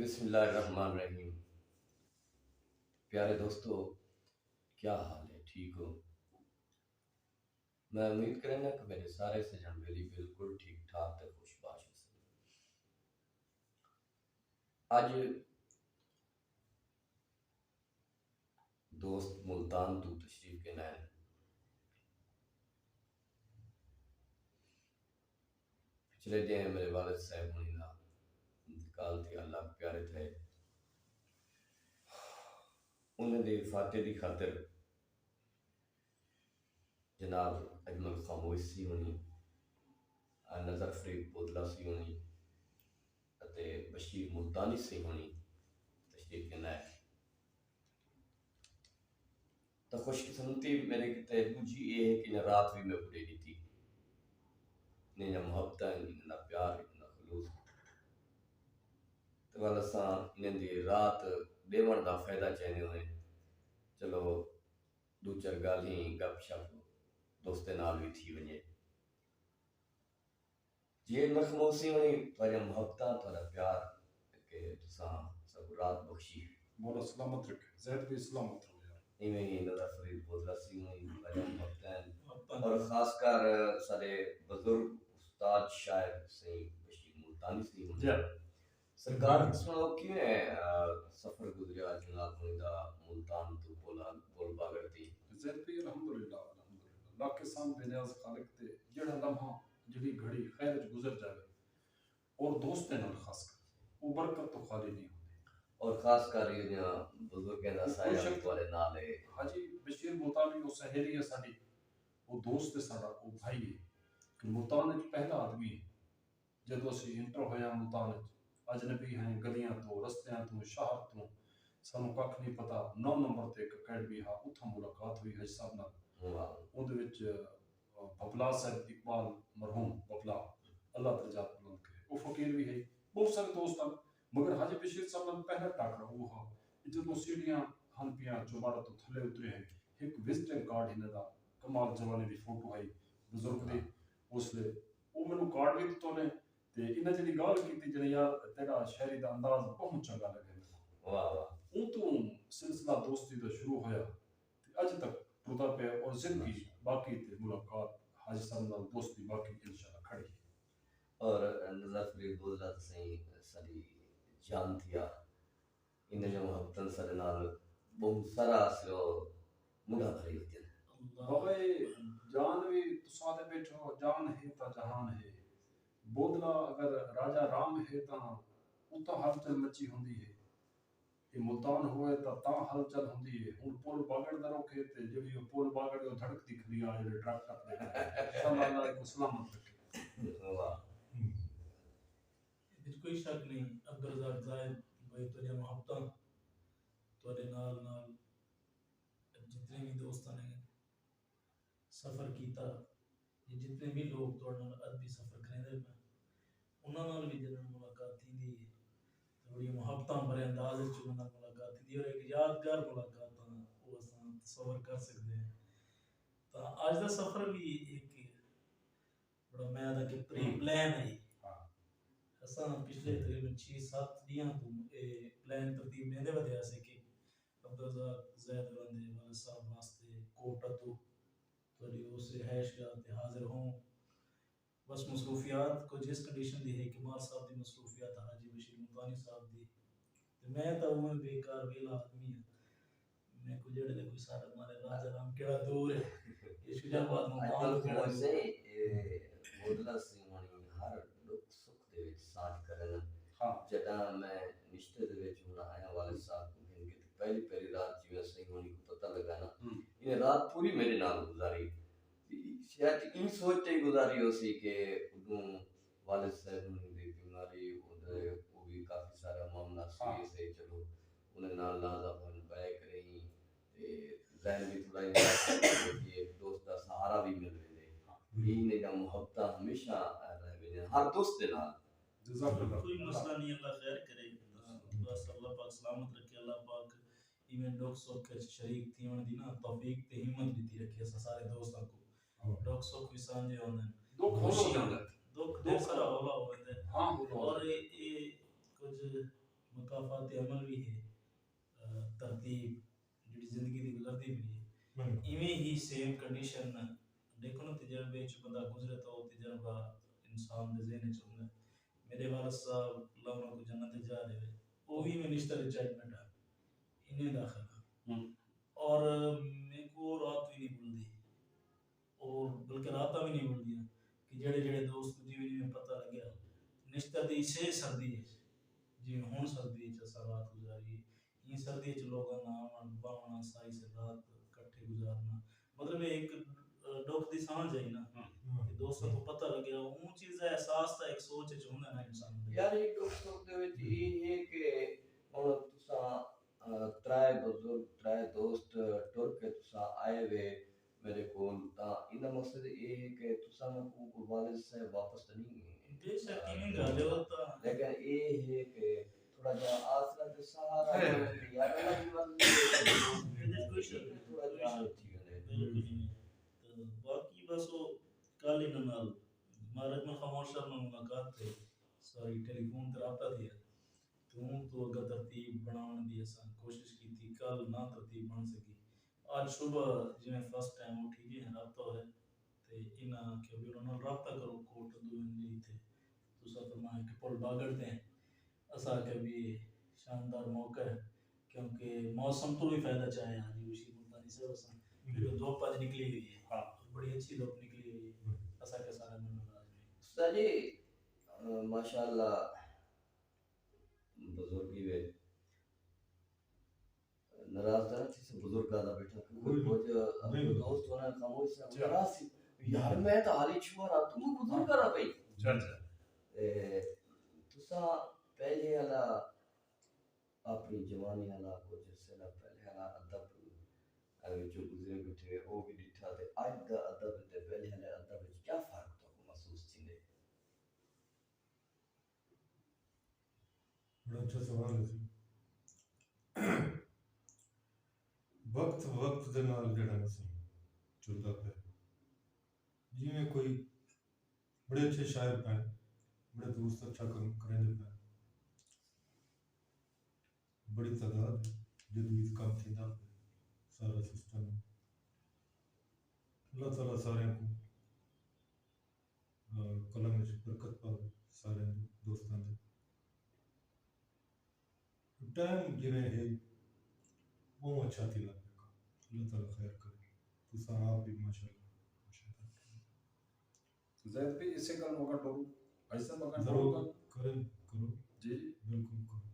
बिस्मिल्लाहिर्रहमानिर्रहीम। प्यारे दोस्तों, क्या हाल है? ठीक हो? मैं उम्मीद करना कि मेरे सारे सजन बेली बिल्कुल ठीक ठाक ते खुशबाश से। आज दोस्त मुल्तान तू तशरीफ के नैन पिछले दिन मेरे वालिद साहब होनी का इंतकाल थी। अल्लाह के प्यारे थे, उन्हें फाते की खातिर जनाब अजमल खामोश सी होनी, नज़र फरीद बोतला सी होनी, बशीर मुल्तानी सी होनी तशरीफ के नैन। तो खुशकिस्मती मेरे किते दूजी ये है कि रात भी मैं पूरी दी थी ने ना मोहब्बत ना प्यार ना खलूस तो वाला सा इन्हें दी रात देवन दा फायदा चाहने हुए। चलो दो चार गाल ही गपशप दोस्ते नाल भी थी वने जे मखमूसी होनी पर मोहब्बत पर प्यार के तुसा सब रात बख्शी मौला सलामत रखे, ज़हर भी सलामत रहो यार। इवें ही नज़र फरीद बोतला सी हुई पर मोहब्बत और खासकर सारे बुजुर्ग उस्ताद शायर से बशीर मुल्तानी सी हुई सरकार सुनाओ कि सफर गुजरिया जनाब मुंदा मुल्तान तो बोल बागर थी ज़हर भी अल्हम्दुलिल्लाह अल्हम्दुलिल्लाह लाख साम बेनियाज खालिक ते जेड़ा लम्हा जड़ी घड़ी खैर च गुजर जावे और दोस्तें नाल खासकर वो बरकत तो खाली नहीं होती। और खासकर ये बुजुर्गों दा साया वाले नाल है हाजी बशीर मुल्तानी वो सहेली है साडी, वो दोस्त है साडा, वो भाई है। मुल्तान विच पहला आदमी है जदों असीं इंटर होया मुल्तान विच, अजनबी हैं गलियां तो रस्तियां तो शहर तो सानू कख नहीं पता। 9 नंबर ते एक अकेडमी हा, उत्थों मुलाकात हुई हज साहब नाल। उहदे विच बबला साहब इकबाल मरहूम बबला अल्लाह दर्जात बुलंद करे, वो फकीर भी है। बहुत सारे दोस्त हैं मगर हाजी बशीर साहब नाल पहला टाकरा वो हा जदों सीढ़ियां हन पियां चौबारा तो थले उतरे हैं। एक विजिटिंग कार्ड हिन दा कमाल जवानी दी फोटो आई बुजुर्ग दी, उसले वो मैनू कार्ड भी दित्तो ने ते इन्हें जी गल की जने यार तेरा शहरी का अंदाज बहुत चंगा लगे। वाह वाह उन तो सिलसिला दोस्ती का शुरू होया ते अज तक टुरदा पे और जिंदगी बाकी ते मुलाकात हाजी साहब नाल दोस्ती बाकी इंशाल्लाह खड़ी है। और नज़र फरीद बोतला सही सारी जान थिया इन्हें जो मोहब्बत सर नाल बहुत सारा सो मुंडा भरी होती है बाबा जान भी तुसा दे बैठो जान है ता जहान है। बोधला अगर राजा राम है ता उता हलचल मची होंदी है। ये मुल्तान होए ता हलचल होंदी है। हुन पुल बागड़ दा रोके ते जेड़ी ओ पुल बागड़ ओ धड़कदी खड़ी आ जेड़े ट्रक टप दे अल्लाह को सलामत रखे। वाह कोई शक नहीं अब्दुल जायद भाई तुझे मोहब्बत तुझे नाल नाल जितने भी दोस्त ने सफर किया ये जितने भी लोग तुहाडे नाल अदबी सफर करेंदे पे उन्हां नाल भी जदों मुलाकात थी थोड़ी मोहब्बत भरे अंदाज च उन्हां नाल मुलाकात थी और एक यादगार मुलाकात वो असां तसव्वुर कर सकते हैं। तो आज दा सफर भी एक बड़ा मैं दा कि प्री प्लान है। असां पिछले तकरीबन 6-7 दिन तो प्लान तरतीब लेंदे वधे से कि अब्दुल ज़ैद रंदे वाले साहब वास्ते कोटा तो थोड़ी उस रिहाइश का हाजिर हों। बस मसरूफियात को जिस कंडीशन दी है कि मार साहब दी मसरूफियात हाजी बशीर मुल्तानी साहब दी ते मैं तो वो बेकार वेला आदमी है। मैं को जेड़े कोई सारा मारे राजा राम केड़ा दूर है ये शुजाबाद मुल्तान केड़ा से बोतला सी होनी हर दुख सुख दे विच साथ करन। हां जदा मैं रिश्ते दे विच हुन आया वाले साहब को मिल के पहली पहली रात जिवें सही होनी को पता लगा ना ये रात पूरी मेरे नाल गुजारी शायद इन सोचते ही गुजारी हो सी के उदों वालिद साहब दी बीमारी उधर वो भी काफी सारा मामला सी से चलो उन्हें नाल लाजा बन पाए करें ते जहन भी थोड़ा कि एक दोस्त का सहारा भी मिल रहे ये ने मोहब्बत हमेशा रहे हर दोस्त के नाल जज़ाकल्लाह कोई मसला नहीं अल्लाह खैर करे बस अल्लाह पाक सलामत रखे। अल्लाह पाक इवें दुख सुख के शरीक थी दी ना तौफीक ते हिम्मत दी रखे सारे दोस्तों को दुख सुख भी सांझे होंदे दुख हो जांदा दुख दे सारा होला होंदे हां और ये कुछ मकाफात अमल भी है, तरतीब जी जिंदगी की गुजरती भी है, इवें ही सेम कंडीशन देखो ना तजर्बे च बंदा गुजरे तो तजर्बा इंसान दे ज़हन च होंदा। मेरे वालिद साहब अल्लाह उन्हां को जन्नत जा रहे हैं, वो भी मिनिस्टर रिटायरमेंट है इन्हें दाखिला, और मेरे को रात भी नहीं भूलती, और बल्कि रात भी नहीं भूलती कि जेड़े जेड़े दोस्त जिवें जिवें पता लग्या निश्तर दी से सर्दी है, जिवें हुण सर्दी च असां रात गुजारी, ये सर्दी च लोगों ना आना बावना साई से रात इकट्ठे गुजारना, मतलब ये एक दुख दी सांझ है ना कि दोस्तों को पता लग्या वो चीज़ का एहसास था, एक सोच च होंदा ना इंसान दे। यार एक दोस्तों दे विच ये है कि हुण तुसां त्राए बुजुर्ग त्राए दोस्त टुर के तुसां आए वे मेरे कोल तां इना मकसद ये है कि तुसां को वालिद साहब वापस तो नहीं बेशक इवें गल है, वो तो लेकिन ये है कि थोड़ा जा आसरा ते सहारा यार अल्लाह की मर्जी है थोड़ा जा थी वने बिल्कुल नहीं। तो बाकी बस वो कल इन नाल महाराज में खामोश सर में मुलाकात थे, सॉरी टेलीफोन ते राब्ता थी, तो अगर तरतीब बनाने दी असां कोशिश की थी, कल ना तरतीब बन सकी, आज सुबह जिवें फर्स्ट टाइम उठी गए राब्ता होया ते इना के भी उन्होंने राब्ता करो कोर्ट दो इंजरी थे, तुसा फरमाया कि पुल बागड़ते हैं, असा के भी शानदार मौका है क्योंकि मौसम तो भी फायदा चाहे आज उसी मुल्तानी से असा फिर धूप आज निकली हुई है, हाँ बड़ी अच्छी धूप निकली हुई है, असा के सारा मन नाराज नहीं सजी माशाल्लाह बुजुर्गी वे नाराज था किसी बुजुर्ग का बैठा कुछ अपने दोस्त होना खामोश से नाराज यार मैं तो हाली छुआ रहा तुम बुजुर्ग करा भाई चल तुसा पहले वाला अपनी जवानी वाला कुछ से ना पहले वाला अदब जो गुजरे बैठे वो भी दिखा थे आज दा अदब ते पहले वाले अदब में क्या फर्क तो महसूस थी बड़ा अच्छा सवाल है जी। वक्त दे नाल जेड़ा नस्ल चलदा पे जिवें कोई बड़े अच्छे शायर पे बड़े दोस्त अच्छा काम करेंदे पे बड़ी तादाद जदीद काम थींदा पे सारा सिस्टम अल्लाह ताला सारे को कलम में बरकत पावे सारे दोस्तां दे टाइम जिवें है वो अच्छा थी लगा अल्लाह ताला खैर करे तुसा आप भी माशाल्लाह जैद भी इसे कल मौका टोरू ऐसा मौका जरूर टोरू करें करो जी बिल्कुल करो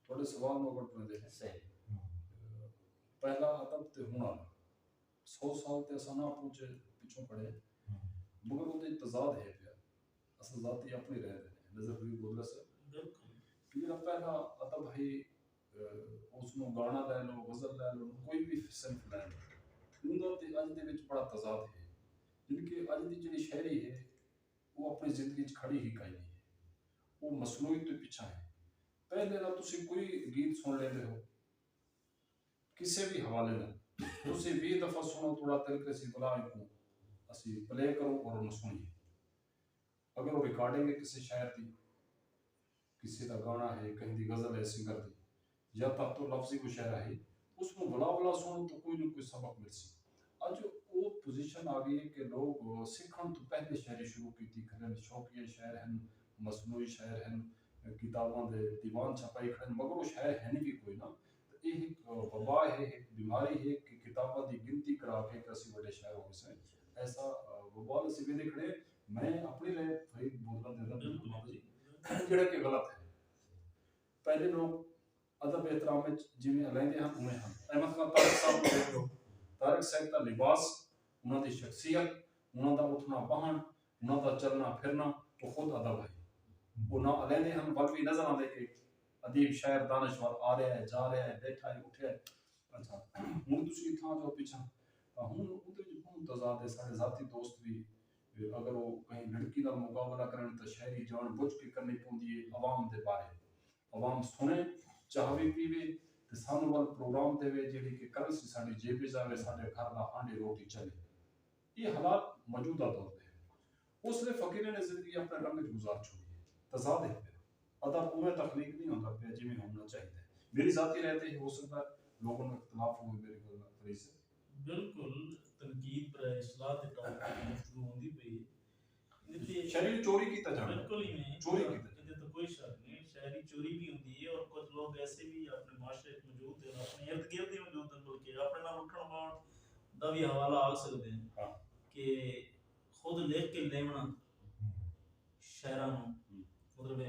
थोड़े सवाल मौका टोरू दे सही पहला अदब ते हुन वाला 100 साल ते असा ना पहुंचे पिछों पड़े मगर वो तजाद है पे असल जाती अपनी रह दे नजर भी बोल से बिल्कुल फिर पहला अदब है उसनो गाना ले लो गजल ले लो कोई भी सिंफ ले लो उनदा ते अज दे विच बड़ा तजाद है जिनके अज दी जेडी शायरी है वो अपनी जिंदगी च खड़ी ही काई नहीं है वो मसनूई तो पीछा है पहले ना तुसी कोई गीत सुन लेते हो किसी भी हवाले ना तुसी 20 दफा सुनो थोड़ा तरीके से बुला को असी प्ले करो और उन्हें सुनिए अगर वो रिकॉर्डिंग है किसी शायर की किसी का गाना है कहीं दी गजल है सिंगर की या तब तो लफ्जी को शायर है उसको बुला बुला सुनो तो कोई ना कोई सबक मिल सी आज वो पोजीशन आ गई है कि लोग सीखण तो पहले शायरी शुरू की थी खरन शौकिया शायर हैं मसनूई शायर हैं किताबों दे दीवान छपाई खड़े मगर वो शायर है नहीं भी कोई ना तो ये एक वबा है एक बीमारी है कि किताबों की गिनती करा के किसी बड़े शायर हो से ऐसा वबा से भी खड़े मैं अपनी लिए फरीद बोलना दे रहा बिल्कुल बाबू जी जेड़ा कि गलत है पहले लोग अदब एहतराम में जिवें अलैंदे हैं उवें हैं अहमद खान तारिक साहब को देख लो तारिक साहब का लिबास उन्हां दी शख्सियत उन्हां दा उठना बहन उन्हां दा चलना फिरना वो खुद अदब है वो ना अलैंदे हैं वल भी नजर आंदे कि अदीब शायर दानश्वर आ रहा है जा रहा है बैठा है उठा है अच्छा हुण तुसीं इत्थां जो पिछा हुण उहदे विच बहुत तजाद है साडे जाती दोस्त भी अगर वो कहीं लड़की का मुकाबला करें तो शायरी जान बुझ के करनी पौंदी है अवाम दे बारे अवाम सुने चाहवे पीवे ते सानू वाल प्रोग्राम देवे जेड़ी कि कल सी साडी जेब विच आवे साडे घर दा हांडी रोटी चले ये हालात मौजूदा दौर पे है उसने फकीर ने जिंदगी अपने रंग में गुजार छोड़ी है तजाद है अदब उमें तख्लीक नहीं होता पे जिमें होना चाहिए। मेरी जाती रहते हो सकता है लोगों में इख्तलाफ हो मेरे को से बिल्कुल तनकीद पर इस्लाह ते टॉपिक गुफ्तगू होंदी पई इनते शरीर चोरी की जाता बिल्कुल ही नहीं चोरी की इनते तो कोई शक नहीं शहरी चोरी भी होती है और कुछ लोग ऐसे भी अपने माशरे में मौजूद हैं अपने इर्द गिर्द ही मौजूद हैं बल्कि अपने नाल उठण पाउण दा भी हवाला आ सकते हैं हाँ। कि खुद लिख के लेवना शहरां ਨੂੰ मतलब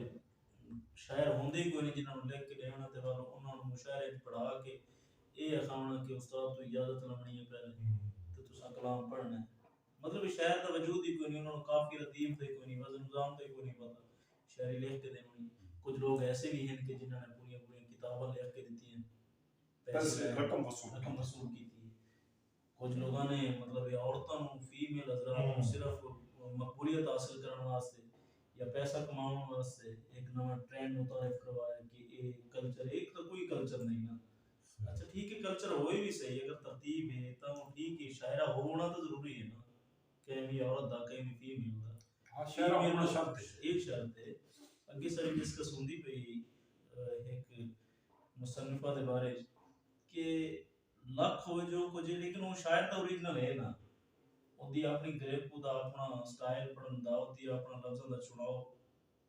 शायर होंदे ही कोई नहीं जिन्होंने लिख के लेवना ते वालों उन्होंने मुशायरे पढ़ा के ये अखावना कि उस्ताद तो इजाजत लमनी है पहले तो तुसा कलाम पढ़ना है मतलब शायर का वजूद ही कोई नहीं उन्होंने काफी रतीब थे कोई नहीं वजन निजाम थे कोई नहीं पता शायरी लिख के देनी कुछ लोग ऐसे भी हैं कि जिन्होंने पूरी पूरी किताबें लिख के दी हैं पैसे रकम वसूल की थी कुछ लोगों ने मतलब ये औरतों फीमेल हजरात सिर्फ मकबूलियत हासिल करने वास्ते या पैसा कमाने वास्ते एक नया ट्रेंड मुतारिफ करवाया कि ये कल्चर एक तो कोई कल्चर नहीं ना अच्छा ठीक है कल्चर हो भी सही अगर तरतीब है तो ठीक है शायरा होना तो जरूरी है ना कहीं भी औरत दा कहीं भी फीमेल दा हाँ शायरा होना शर्त है एक शर्त है अगे सारी डिस्कस होंदी पई एक मुसन्निफा दे बारे कि लख हो जो कुछ लेकिन वो शायर तो ओरिजिनल है ना ਉਹਦੀ ਆਪਣੀ ਗ੍ਰਿਪ ਉਹਦਾ ਆਪਣਾ ਸਟਾਈਲ ਪੜਨ ਦਾ ਉਹਦੀ ਆਪਣਾ ਲਫ਼ਜ਼ਾਂ ਦਾ ਚੁਣਾਵ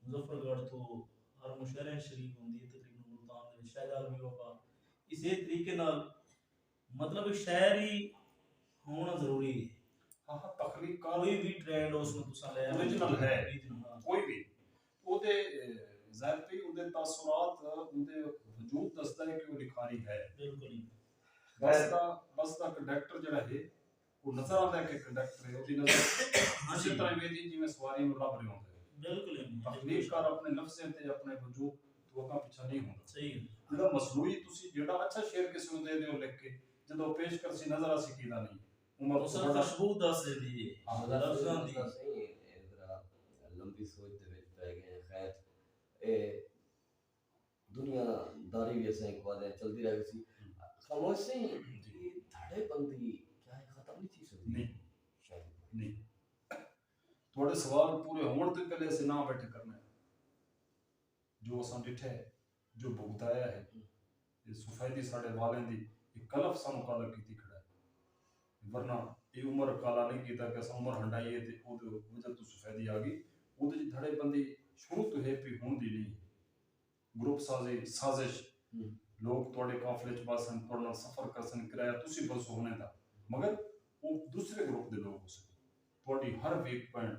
ਮੁਜ਼ੱਫਰਗੜ੍ਹ ਤੋਂ ਹਰ ਮੁਸ਼ਾਇਰੇ ਸ਼ਰੀਕ ਹੁੰਦੀ ਹੈ ਤਕਰੀਬਨ ਮੁਲਤਾਨ ਦੇ ਵਿੱਚ ਸ਼ਾਇਦ ਵੀ ਵਫਾ ਇਸੇ ਤਰੀਕੇ ਨਾਲ मतलब शायरी होना जरूरी है हाँ हाँ तखलीक का कोई भी ट्रेंड उसमें तुसा ले ओरिजिनल है हाँ कोई भी ਉਹਦੇ ਜ਼ਾਹਿਰ ਤੇ ਉਹਦੇ ਤਾਸੁਰਾਤ ਉਹਦੇ ਵਜੂਦ ਦੱਸਦਾ ਹੈ ਕਿ ਉਹ ਲਿਖਾਰੀ ਹੈ बिल्कुल ही ਬਸ ਦਾ ਕੰਡਕਟਰ ਜਿਹੜਾ ਹੈ ਉਹ ਨਜ਼ਰ ਆਉਂਦਾ ਹੈ ਕਿ ਕੰਡਕਟਰ ਹੈ ਉਹਦੀ ਨਜ਼ਰ ਇਸੇ ਤਰ੍ਹਾਂ ਵੇਦੀ ਜਿਵੇਂ ਸਵਾਰੀ ਨੂੰ ਲੱਭ ਰਿਹਾ ਹੁੰਦਾ ਹੈ बिल्कुल ही ਤਖਲੀਕਕਾਰ ਆਪਣੇ ਲਫ਼ਜ਼ਾਂ ਤੇ ਆਪਣੇ ਵਜੂਦ ਤੋਂ ਅੱਗਾ ਪਿੱਛਾ ਨਹੀਂ ਹੁੰਦਾ सही ਜਿਹੜਾ ਮਸਨੂਈ ਤੁਸੀਂ ਜਿਹੜਾ ਅੱਛਾ ਸ਼ੇਰ ਕਿਸੇ ਨੂੰ ਦੇ ਦਿਓ ਲਿਖ ਕੇ ਜਦੋਂ ਪੇਸ਼ ਕਰ ਸੀ ਨਜ਼ਰ ਆ ਸਿੱਕੀਦਾ ਨਹੀਂ ਉਮਰ ਉਸ ਦਾ ਖੁਸ਼ਬੂ ਦੱਸ ਦੀ ਲਫ਼ਜ਼ਾਂ ਦੀ ਸਹੀ ਜ਼ਰਾ ਲੰਬੀ ਸੋਚ ਦੇ ਵਿੱਚ ਪੈ ਗਏ ਖੈਰ ਇਹ ਦੁਨੀਆਦਾਰੀ ਵੀ ਅਸਾਂ ਇੱਕ ਵਾਰ ਚਲਦੀ ਰਹੀ ਸੀ ਖਾਮੋਸ਼ ਸੀ ਇਹ ਧੜੇ ਬੰਦੀ ਕਿਆ ਇਹ ਖਤਮ ਨਹੀਂ ਥੀ ਸਕਦੀ ਨਹੀਂ ਨਹੀਂ ਤੁਹਾਡੇ ਸਵਾਲ ਪੂਰੇ ਹੋਣ ਤੋਂ ਪਹਿਲੇ ਅਸੀਂ ਨਾ ਬੈਠੇ ਕਰਨਾ ਹੈ ਜੋ ਅਸਾਂ ਡਿਠੇ ਜੋ ਭੁਗਤਾਇਆ ਹੈ ਇਹ ਸੁਫੈਦੀ ਸਾਡੇ ਵਾਲਿਆਂ ਦੀ ਇਹ ਕਲਫ ਸਾਨੂੰ ਕਾਲਾ ਕੀਤੀ ਖੜਾ ਹੈ ਵਰਨਾ ਇਹ ਉਮਰ ਕਾਲਾ ਨਹੀਂ ਕੀਤਾ ਕਿ ਅਸਾਂ ਉਮਰ ਹੰਡਾਈਏ ਤੇ ਉਹਦੇ ਵਜ੍ਹਾ ਤੋਂ ਸੁਫੈਦੀ ਆ ਗਈ ਉਹਦੇ ਚ ਧੜੇ ਬੰਦੀ ਸ਼ੁਰੂ ਤੋਂ ਹੈ ਵੀ ਹੁੰਦੀ ਨਹੀਂ ਗਰੁੱਪ ਸਾਜ਼ਿਸ਼ ਲੋਕ ਤੁਹਾਡੇ ਕਾਫਲੇ ਚ ਬਸਣ ਤੁਹਾਡੇ ਨਾਲ ਸਫ਼ਰ ਕਰਨ ਕਿਰਾਇਆ ਤੁਸੀਂ ਬਸ ਹੋਣੇ ਦਾ ਮਗਰ ਉਹ ਦੂਸਰੇ ਗਰੁੱਪ ਦੇ ਲੋਕ ਹੋ ਸਕਦੇ ਤੁਹਾਡੀ ਹਰ ਵੀਕ ਪੁਆਇੰਟ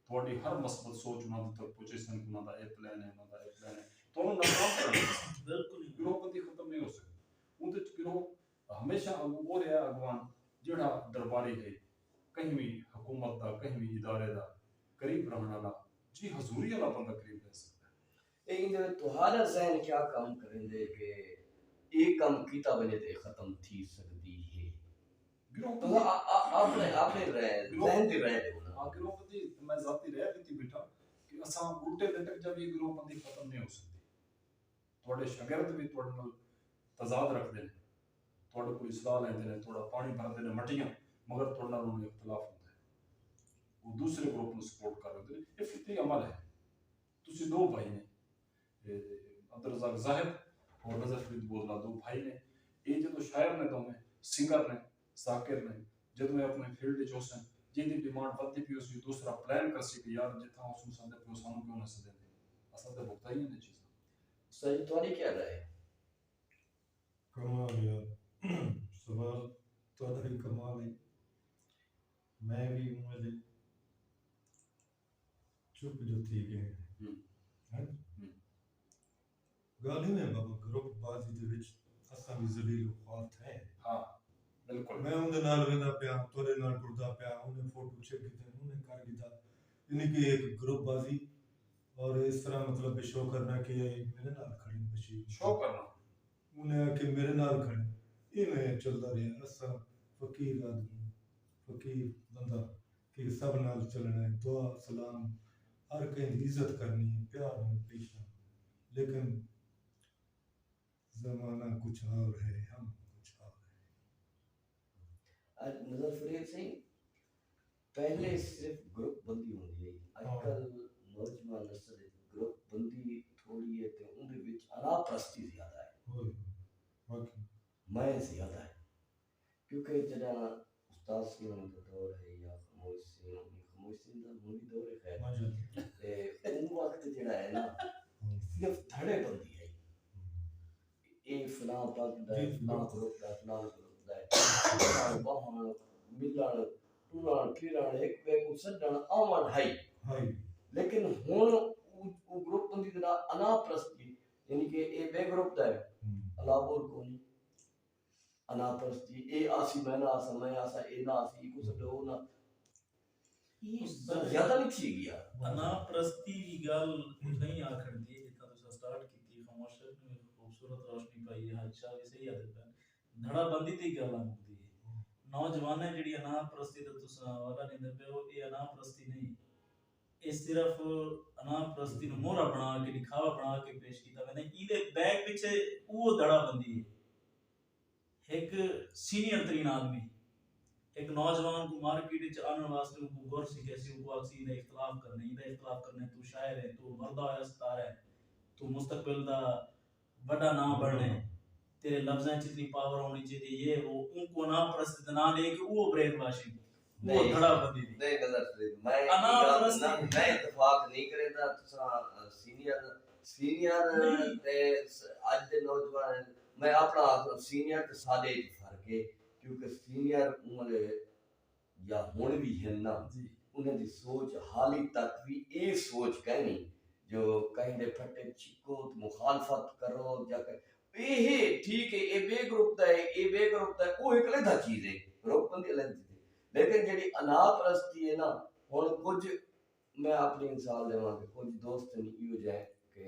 ਤੁਹਾਡੀ ਹਰ ਮਸਬਤ ਸੋਚ ਉਹਨਾਂ ਤੱਕ ਪਹੁੰਚੇ ਸਨ ਉਹਨਾਂ ਦਾ ਇਹ ਪਲਾਨ ਹੈ ਉਹਨਾਂ ਦਾ ਇਹ ਪਲਾਨ ਹੈ ਤੁਹਾਨੂੰ ਨਾਕਾਮ ਕਰਨਾ ਬਿਲਕੁਲ ਗਰੁੱਪ ਬੰਦੀ ਖਤਮ ਨਹੀਂ ਹੋ ਸਕਦੀ ਉਹਦੇ ਚ ਗਰੁੱਪ ਹਮੇਸ਼ਾ ਉਹ ਰਿਹਾ ਅਗਵਾਨ ਜਿਹੜਾ ਦਰਬਾਰੀ ਹੈ ਕहीं भी हुकूमत का कहीं भी इदारे का करीब रहने वाला जी हजूरी वाला बंदा करीब रह सकता है लेकिन तुम्हारा ज़हन क्या काम करेंगे कि एक काम कीता बने ते खत्म थी सकती है गिरोह तो आपने आपने ज़हन दे रहे थे ना गिरोह बंदी मैं जाती रह दी थी बेटा कि असा उल्टे लटक जब ये गिरोह बंदी खत्म नहीं हो सकती थोड़े शागिर्द भी थोड़े नाल तजाद रखते हैं थोड़े कोई सलाह लेते हैं थोड़ा पानी भरते हैं मटियां मगर थोड़ा नाल उन्हें इख्तलाफ होता है वो दूसरे ग्रुप ਨੂੰ सपोर्ट कर रहे हैं ये फितरी अमल है ਤੁਸੀਂ दो भाई ने अब्दुल रज़ाक ज़ाहिद और नज़र फरीद बोलना दो भाई ने ये जो शायर ने दोवें सिंगर ने ज़ाकिर ने जब मैं अपने फील्ड च होसन जिंदी डिमांड बढ़ती पी उसी दूसरा प्लान कर सी कि यार जिथा उस सदे पे सानू क्यों ना सदे असल ते भुगता ही नहीं चीज़ सही तुम्हारी क्या राय है कमाल यार सवाल तो ही कमाल है मैं भी मुझे चुप जो थी गए हैं गाली में बाबा ग्रुप बाजी दे विच असा भी जलील ख्वात है हाँ बिल्कुल मैं उनके नाल वेंदा पिया तोरे नाल टुरदा पिया उन्हें फोटो चेक कीते उन्हें कर दिता यानी कि एक ग्रुप बाजी और इस तरह मतलब शो करना कि मेरे नाल खड़ी बशी शो करना उन्हें कि मेरे नाल खड़े इवें चलदा रहा असा फकीर आदमी फकीर बंदा कि सब नाल चलना है दुआ सलाम हर कहीं इज्जत करनी है प्यार में पेश आना लेकिन जमाना कुछ और है हम कुछ और है नज़र फरीद सिंह पहले सिर्फ ग्रुप बंदी होंदी है आजकल नौजवान नस्ल ग्रुप बंदी थोड़ी है तो उनके विच अनाप्रस्ती ज़्यादा है, वाकई मैं ज़्यादा है, क्योंकि जरा उस्ताद सी होने का दौर है या खामोश सी का भी दौर है खैर, माशाअल्लाह ते उन वक्त जड़ा है ना सिर्फ धड़े बंदी है, ये फलां पग दा जी, फलां बिल्कुल। ग्रुप दा फलां ग्रुप दा बहन मिलन टुरण फिरण एक वे को सदन आवन है, हाय लेकिन हुण वो ग्रुप बंदी दा अनाप्रस्ती यानी कि ये बे ग्रुप दा है अलाबोल कोनी अनाप्रस्ती ए आसी मैं ना आसा मैं आसा ए ना आसी को सदो ना ये ज्यादा नहीं थी गया अनाप्रस्ती की गल नहीं आखण दी जितना तुसा स्टार्ट कीती खामोशत में खूबसूरत रोशनी पाई है हादसा भी सही आदत है धड़ा बंदी दी गल मुक्ति है नौजवान जेडी अनाप्रस्ती दा तुसा वाला नहीं दे पे ये अनाप्रस्ती नहीं ये सिर्फ अनाप्रस्ती नु मोहरा बना के दिखावा बना के पेश कीता मैंने इदे बैग पीछे वो धड़ा बंदी है एक सीनियर तरीन आदमी एक नौजवान को मार्केट च आने वास्ते उनको गौर से कैसे उनको अक्सी ने इख्तिलाफ करने तू शायर है तू मर्दा है सितार है तू मुस्तकबिल दा बड़ा नाम बनने तेरे लफ्ज़ां च इतनी पावर होनी चाहिए ये वो उनको ना प्रसिद्ध ना दे कि वो ब्रेन वॉशिंग वो धड़ा बंदी दी नहीं गलत मैं इत्तेफाक नहीं करेंदा तुसा सीनियर ते आज दे नौजवान मैं अपना सीनियर ते सादे फर्क है क्योंकि सीनियर उम्र या हुण भी है ना उन्हें दी सोच हाली तक भी ये सोच कहनी जो कहीं दे फटे चिको मुखालफत करो जाकर ये ठीक है ये बे ग्रुप दा है ये बे ग्रुप दा वो एक अलग चीज है ग्रुप बंदी अलग चीज है लेकिन जेडी अनाप्रस्ती है ना हुण कुछ मैं अपनी मिसाल देवां कि कुछ दोस्त नहीं हो जाए कि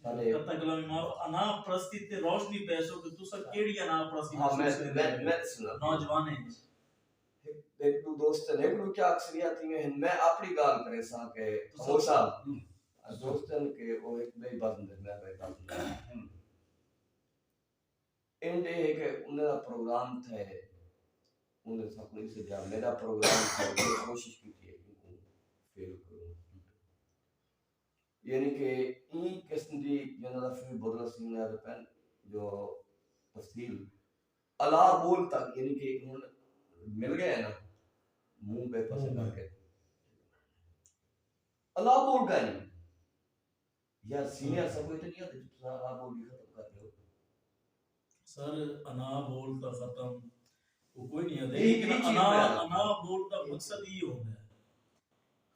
साले कत्ता कलामी माफ अनाप्रस्ती ते रोशनी पैसो कि तुसा केड़ी अनाप्रस्ती हां मैं सुना नौजवान है एक दो दोस्त ने एक क्या अक्सरियत में मैं अपनी गाल करे सा के समोसा दोस्तन के वो एक बे बंद मैं बैठा इंडे के उनका प्रोग्राम था उन्हें सपने से जा मेरा प्रोग्राम था कोशिश की थी कि फेल करूं यानी कि ई किस्म दी जनरल फिर बदल सिंह ने पेन जो तफसील अला बोल तक यानी कि मिल गए ना मुंह पे पसंद करके अला बोल का नहीं यार सीनियर सब को इतनी आदत है अला बोल भी खत्म कर दो सर अना बोल का खत्म वो कोई नहीं है लेकिन अना बोल का मकसद ये होता है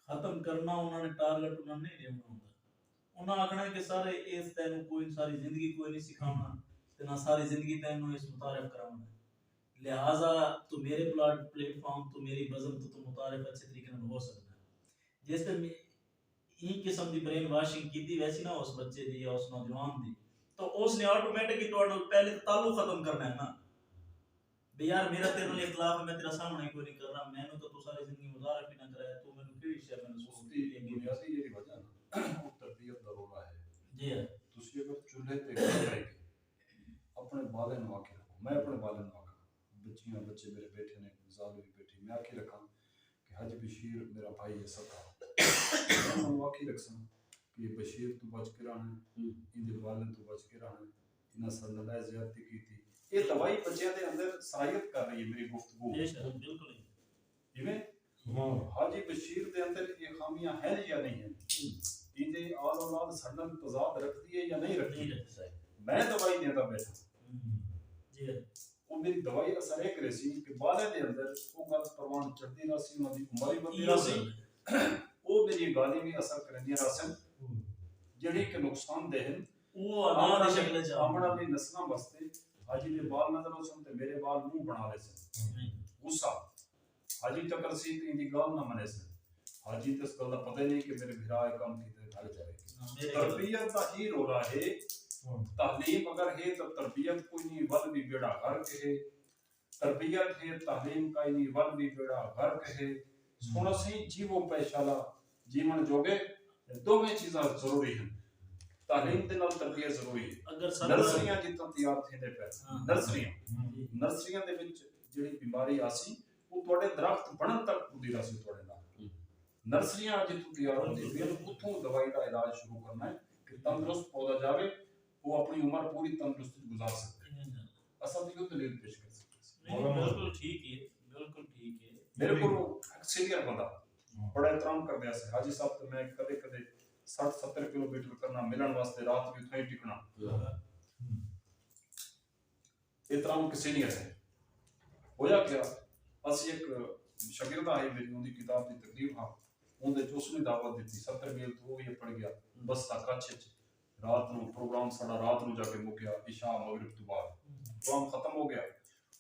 खत्म करना उन्होंने टारगेट उन्होंने नहीं लेना होता उन्होंने आखना कि सारे इस तैनू कोई सारी जिंदगी कोई नहीं सिखाना ते ना सारी जिंदगी तैनू इस मुतारिफ कराना लिहाजा तो मेरे प्लेटफॉर्म तो मेरी बज़म तो मुतारिफ अच्छे तरीके से हो सकता है जिस पे ई किस्म दी ब्रेन वॉशिंग कीती वैसी ना उस बच्चे दी या उस नौजवान दी तो उसने ऑटोमेटिकली तो पहले ताल्लुक खत्म करना है ना बे यार मेरा तेरे नाल इख्तिलाफ है मैं तेरा सामने कोई नहीं कर रहा मैंने तो सारी जिंदगी मुतारिफ ही ना कराया तू मैंने केड़ी शय मैंने उसकी बुनियादी यही वजह ना वो तरबियत दा रोला है जी हां तुसी अगर चूल्हे ते रह अपने बाले नवा के रखो मैं अपने बाले नवा बच्चियां बच्चे मेरे बैठे ने जाल भी बैठी मैं आके रखा कि हज बशीर मेरा भाई है सका मैं वाकई रखसा कि बशीर तू बच के रहना इंदे वाले तू बच के रहना इना सल्लल्लाहु ज़्यादती की थी ये दवाई बच्चों के अंदर सरायत कर रही है मेरी गुफ्तगू बिल्कुल इवें हाजी बशीर दे अंदर ये खामियां हैं या नहीं है इंदे आल औलाद सडन तजाद रखती है या नहीं रखती है मैं दवाई देता बैठा जी वो मेरी दवाई असर एक रही कि बाले दे अंदर वो गल परवान चढ़ती रसी उन्हां दी उम्र भी बढ़ती रसी वो मेरी गाली भी असर करनी रसन जेड़ी के नुकसान देह वो अनाद शक्ल च आमण वाली नस्लां वास्ते हाजी दे बाल नजर सन ते मेरे बाल मुंह बना ले सन गुस्सा हाजी चक्कर सी इंदी गाल ना मने सन हाजी ते इस गल दा पता नहीं कि मेरे भिरा काम कीते घर जाए तरबियत दा ही रोला है तालीम अगर है तो तरबियत कोई नहीं वल भी बेड़ा घर के है तरबियत है तालीम का नहीं वल भी बेड़ा घर के है सोना सही जीवो पेशाला जीवन जोगे दोवें चीज़ां जरूरी हैं तालीम दे नाल तरबियत जरूरी है अगर नर्सरियां जितना तैयार थेंदे पे नर्सरियां दे विच जेड़ी बीमारी आसी वो तोड़े दरख्त बनन तक पुदी रासी तोड़े नाल नर्सरियां जितों तैयार होंदी फिर उठों दवाई का इलाज शुरू करना है कि कि तंदुरुस्त पौधा जावे वो अपनी उम्र पूरी तंदुरुस्ती गुजार सकते हैं। असल तो दलील पेश कर सकते हैं। बिल्कुल ठीक है, बिल्कुल ठीक है। मेरे को एक सीनियर बंदा बड़ा एहतराम कर दिया से हाजी साहब तो मैं कदे कदे 60-70 किलोमीटर करना मिलन वास्ते रात भी उठे टिकना एहतराम के सीनियर है। होया क्या अस एक शागिर्द है मेरी उनकी किताब की तकरीब हाँ उनके च उसने दावत दी 70 मील तो वो ये पड़ गया बस तक अच्छे रात नु प्रोग्राम साडा रात नु जाके मुक गया इशा मगरिब तो बाद प्रोग्राम खत्म हो गया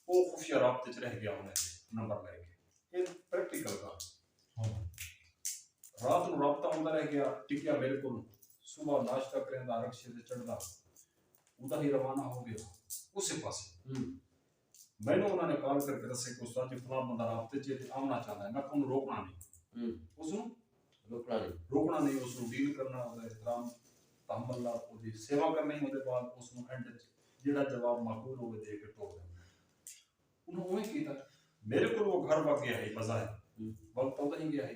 वो खुफिया राब्ते च रह गया उन्हें नंबर लेके ये प्रैक्टिकल का रात नु राब्ता होंदा रह गया टिकिया मेरे को सुबह नाश्ता करेंदा रिक्शे ते चढ़दा उदा ही रवाना हो गया उसे पासे मैंने उन्होंने कॉल करके दसे कि उस्ताद जी फलां बंदा राब्ते च आना चाहता है मैं उन्हें रोकना नहीं उसनु रोकना नहीं उसनु डील करना ਉਹਦਾ ਇਤਰਾਮ ਤਹਮਲ ਨਾਲ ਉਹਦੀ ਸੇਵਾ ਕਰਨੀ ਉਹਦੇ ਬਾਅਦ ਉਸਨੂੰ ਐਂਡ ਜਿਹੜਾ ਜਵਾਬ ਮਾਕੂਲ ਹੋਵੇ ਦੇ ਕੇ ਤੋੜ ਦੇਣਾ ਉਹਨੂੰ ਉਹ ਕੀਤਾ ਮੇਰੇ ਕੋਲ ਉਹ ਘਰ ਵਗ ਗਿਆ ਹੈ ਬਜ਼ਾਹਿਰ ਵਕਤ ਆਉਂਦਾ ਹੀ ਗਿਆ ਹੈ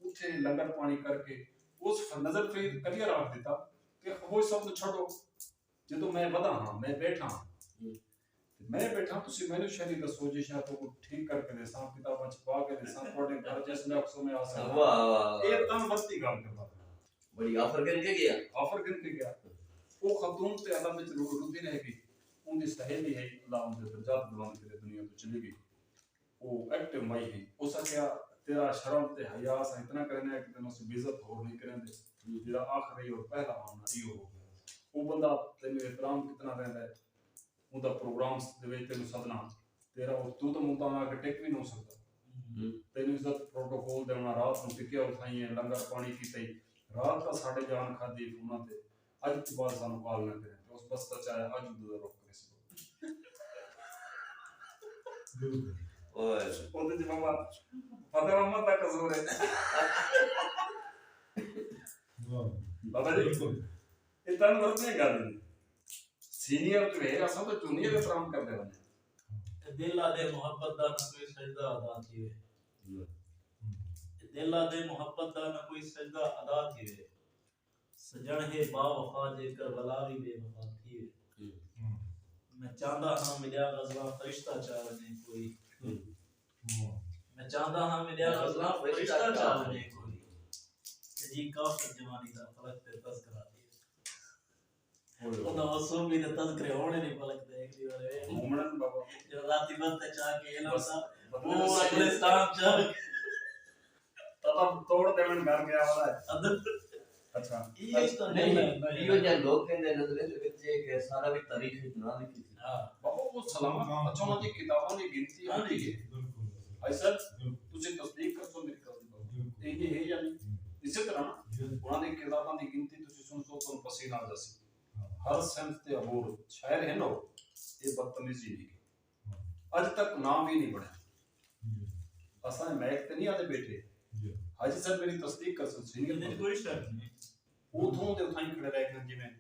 ਉੱਥੇ ਲੰਗਰ ਪਾਣੀ ਕਰਕੇ ਉਸ ਨਜ਼ਰ ਫਰੀਦ ਕਲੀਅਰ ਰੱਖ ਦਿੱਤਾ ਕਿ ਉਹ ਸਭ ਨੂੰ ਛੱਡੋ ਜਦੋਂ ਮੈਂ ਵਧਾ ਹਾਂ ਮੈਂ ਬੈਠਾ मैं बैठा तुसी मैंने शरी दसो जी शायद तो ठीक करके दे सा किताबां छपा के दे सा पढ़ने घर जैसे अक्सों में आ सकता वाह वाह ये तन बस्ती काम करता बड़ी ऑफर करके गया वो खतून ते अल्लाह में रुदी रह गई उनकी सहेली है अल्लाह उनके दर्जात बुलंद करे दुनिया तो चली गई वो एक्टिव माई है उस क्या तेरा शर्म ते हया सा इतना करने है कि तेन उस बेइज्जत हो नहीं करेंगे जेड़ा आखिरी और पहला आना यो हो गया वो बंदा तेन एहतराम कितना रहंदा है ਉਹਦਾ ਪ੍ਰੋਗਰਾਮਸ ਦੇ ਵਿੱਚ ਤੈਨੂੰ ਸਦਨਾ ਤੇਰਾ ਉਹ ਤੂੰ ਤਾਂ ਮੁੰਡਾ ਆ ਕੇ ਟਿਕ ਵੀ ਨਹੀਂ ਸਕਦਾ ਤੈਨੂੰ ਇੱਜ਼ਤ ਪ੍ਰੋਟੋਕੋਲ ਦੇਣਾ ਰਾਤ ਨੂੰ ਟਿਕਿਆ ਉਠਾਈਏ ਲੰਗਰ ਪਾਣੀ ਕੀਤੇ ਰਾਤ ਦਾ ਸਾਡੇ ਜਾਨ ਖਾਦੀ ਫੋਨਾਂ ਤੇ ਅੱਜ ਤੋਂ ਬਾਅਦ ਸਾਨੂੰ ਕਾਲ ਨਾ ਕਰੇ ਤੇ ਉਸ ਬਸਤਾ ਚਾਹੇ ਅੱਜ ਦਾ ਰੋਕ ਕਰੇ ਸੀ ਓਏ ਉਹਦੇ ਜਵਾਬ ਪਤਾ ਮਮਾ ਦਾ ਕਸੂਰ ਹੈ ਬਾਬਾ ਜੀ ਇਹ ਤਾਂ ਵਰਤੇ ਗੱਲ ਨਹੀਂ सीनियर तो है असा तो जूनियर एहतराम कर दे बने दिल आदे मोहब्बत दा ना कोई सजदा अदा थीवे दिल आदे मोहब्बत दा ना कोई सजदा अदा थीवे सजण है बा वफा जेकर वला भी बेवफा थीवे मैं चाहता हां मिलिया गजला फरिश्ता चावने कोई मैं चाहता हां मिलिया गजला फरिश्ता चावने कोई जी काफिर जवानी दा फलक ते तज़किरा ਉਹਦਾ ਵਸੂਮ ਵੀ ਤਜ਼ਕਰੇ ਹੋਣੇ ਨਹੀਂ ਪਲਕਦੇ ਇੱਕ ਵਾਰ ਘੁੰਮਣ ਬਾਬਾ ਜੋ ਰਾਤੀ ਬਸਤੇ ਚਾ ਕੇ ਇਹਨਾਂ ਦਾ ਉਹ ਅਗਲੇ ਸਟਾਮ ਚ ਤਬ ਤੋੜ ਦੇਣ ਕਰ ਗਿਆ ਵਾਲਾ ਅੱਛਾ ਇਹ ਤਾਂ ਨਹੀਂ ਇਹੋ ਜਿਹੇ ਲੋਕ ਕਹਿੰਦੇ ਨਜ਼ਰੇ ਦੇ ਵਿੱਚ ਇੱਕ ਸਾਰਾ ਵੀ ਤਾਰੀਖ ਬਣਾ ਲਿਖੀ ਸੀ ਹਾਂ ਬਾਬਾ ਉਹ ਸਲਾਮਤ ਅੱਛਾ ਉਹਨਾਂ ਦੀ ਕਿਤਾਬਾਂ ਦੀ ਗਿਣਤੀ ਆਉਂਦੀ ਹੈ ਐਸਾ ਤੁਸੀਂ ਤਸਦੀਕ ਕਰੋ ਮੇਰੀ ਗੱਲ ਇਹ ਹੈ ਜਾਂ ਨਹੀਂ ਇਸੇ ਤਰ੍ਹਾਂ ਉਹਨਾਂ ਦੀ ਕਿਤਾਬਾਂ ਦੀ ਗਿਣਤੀ ਤੁਸੀਂ ਸੁਣ ਸੋ ਤੁਹਾਨੂੰ ਪਸੀਨਾ ਆ ਜਾਸੀ हर सेंस ते अबूर शायर है नो ये बदतमीजी नहीं आज तक नाम भी नहीं बढ़ा असा मैक ते नहीं आते बैठे हाजी सर मेरी तस्दीक कर सकते सीनियर कोई शर्त नहीं उथों दे उठाई खड़े रह के जिवें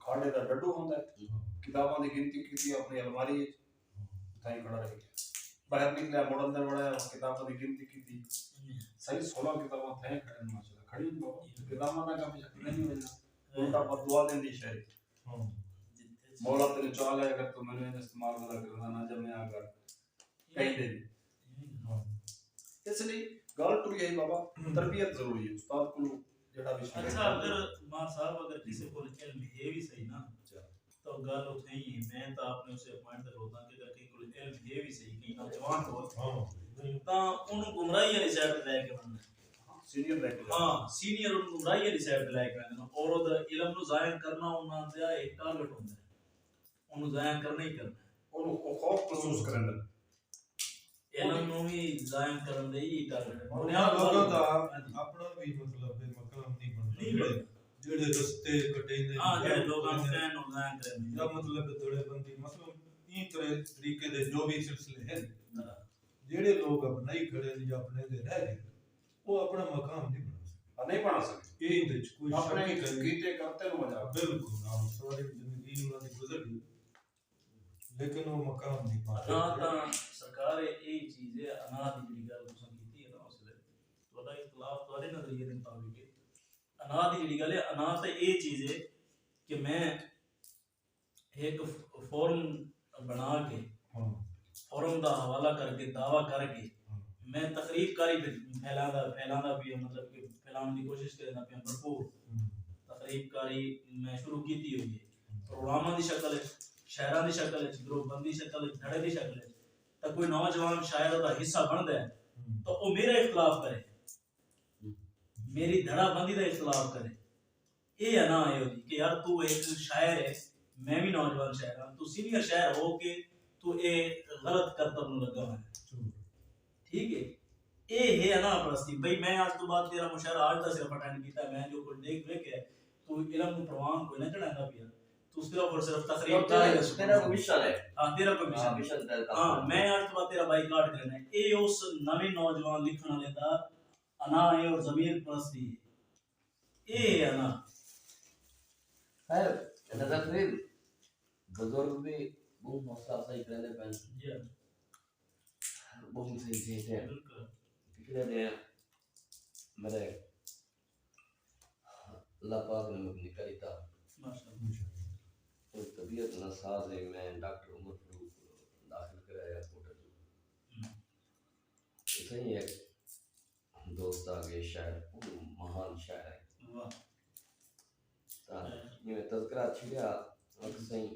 खाड़े दा डड्डू होंदा है किताबां दी गिनती कीती अपनी अलमारी विच उठाई खड़ा रह गया बाहर निकला मॉडल दे बड़ा किताबां दी गिनती कीती सही 16 किताबां थे खड़े माशाल्लाह खड़ी किताबां दा कभी शक नहीं होना उनका बददुआ देंदी शायद मौला तेरे चाल है अगर तो मैंने इस्तेमाल वाला करना ना जब मैं अगर कहीं दे इसलिए गल टू यही बाबा तरबियत जरूरी है उस्ताद को जेड़ा भी अच्छा अगर मां साहब अगर किसी को इल्म है भी सही ना तो गल उठे ही मैं तो आपने उसे अपॉइंट कर होता कि अगर कोई इल्म है भी सही कहीं नौजवान हो तो उन्हें गुमराही वाली साइड ले के बनना सीनियर लेके हां सीनियर उन गुमराही वाली साइड ले के आना और ओदा इल्म नु जाया करना उन्हां दा एक टारगेट होंदा है उन्हें जाया करना ही करना उन्हें खौफ महसूस करन इल्म नु भी जाया करन दे ही टारगेट है बुनियाद लोगों का अपना भी मतलब मकाम नहीं बनता जेड़े रस्ते कटेंदे हां जेड़े लोगां नु कहन नु जाया करन दा मतलब थोड़े बंदी मतलब ई तरह तरीके दे जो भी सिलसिले हैं जेड़े लोग अब नहीं खड़े या अपने दे रह गए वो अपना मकाम नहीं बना सकते ये इंदे कोई अपने कीते करते नु मजा बिल्कुल हां सारी जिंदगी उन्होंने गुजर गई लेकिन वो मकाम नहीं पा ता सरकार ये चीज है अनाथ दी जेडी गल तुसा कीती है ना उसले तोड़ा इख्तिलाफ तोड़े नजरिए दे मुताबिक अनाथ की जी गल है। अनाथ ये चीज़ है कि मैं एक फॉर्म बना के हाँ फॉर्म का हवाला करके दावा करके हाँ मैं तकरीब कारी फैलाना भी मतलब कि फैलाने की कोशिश करना पे भरपूर तकरीब कारी मैं शुरू की हुई है। प्रोग्रामां की शक्ल शहर की शक्ल ग्रुपबंदी की शक्ल धड़े की शक्ल तो कोई नौजवान शायद का हिस्सा बनता है तो वो मेरा इख्तलाफ करे, मेरी धड़ाबंदी का इख्तलाफ करे। ये है ना आयो जी कि यार तू एक शायर है, मैं भी नौजवान शायर हाँ, तू सीनियर शायर हो के तू ये गलत करतब में लगा है। ठीक है ये है ना प्रस्ती भाई मैं आज तो बात तेरा मुशायरा आज तक सिर्फ अटेंड किया मैं जो कुछ देख देख है तू इल्म को प्रवान को ना चढ़ाना पिया तू सिर्फ और सिर्फ तकरीर तेरा कोई मिशन है। हां तेरा कोई हाँ, मिशन मिशन तेरा हां मैं आज तो बात तेरा बाइकाट करना है। ये उस नवे नौजवान लिखने वाले दा अना है और ज़मीर प्रस्ती ये है ना खैर नजर फिर बुजुर्ग भी बहुत हौसला अफजाई करने पे जी बहुत सही चीज है। बिल्कुल पिछले ने मेरे अल्लाह पाक ने मुझे निकाली था माशाल्लाह तो तबीयत नासाज है। मैं डॉक्टर उमर फारूक दाखिल कराया एयरपोर्ट सही है दोस्त आगे शायर महान शायर है वाह ये तज़किरा छिया सही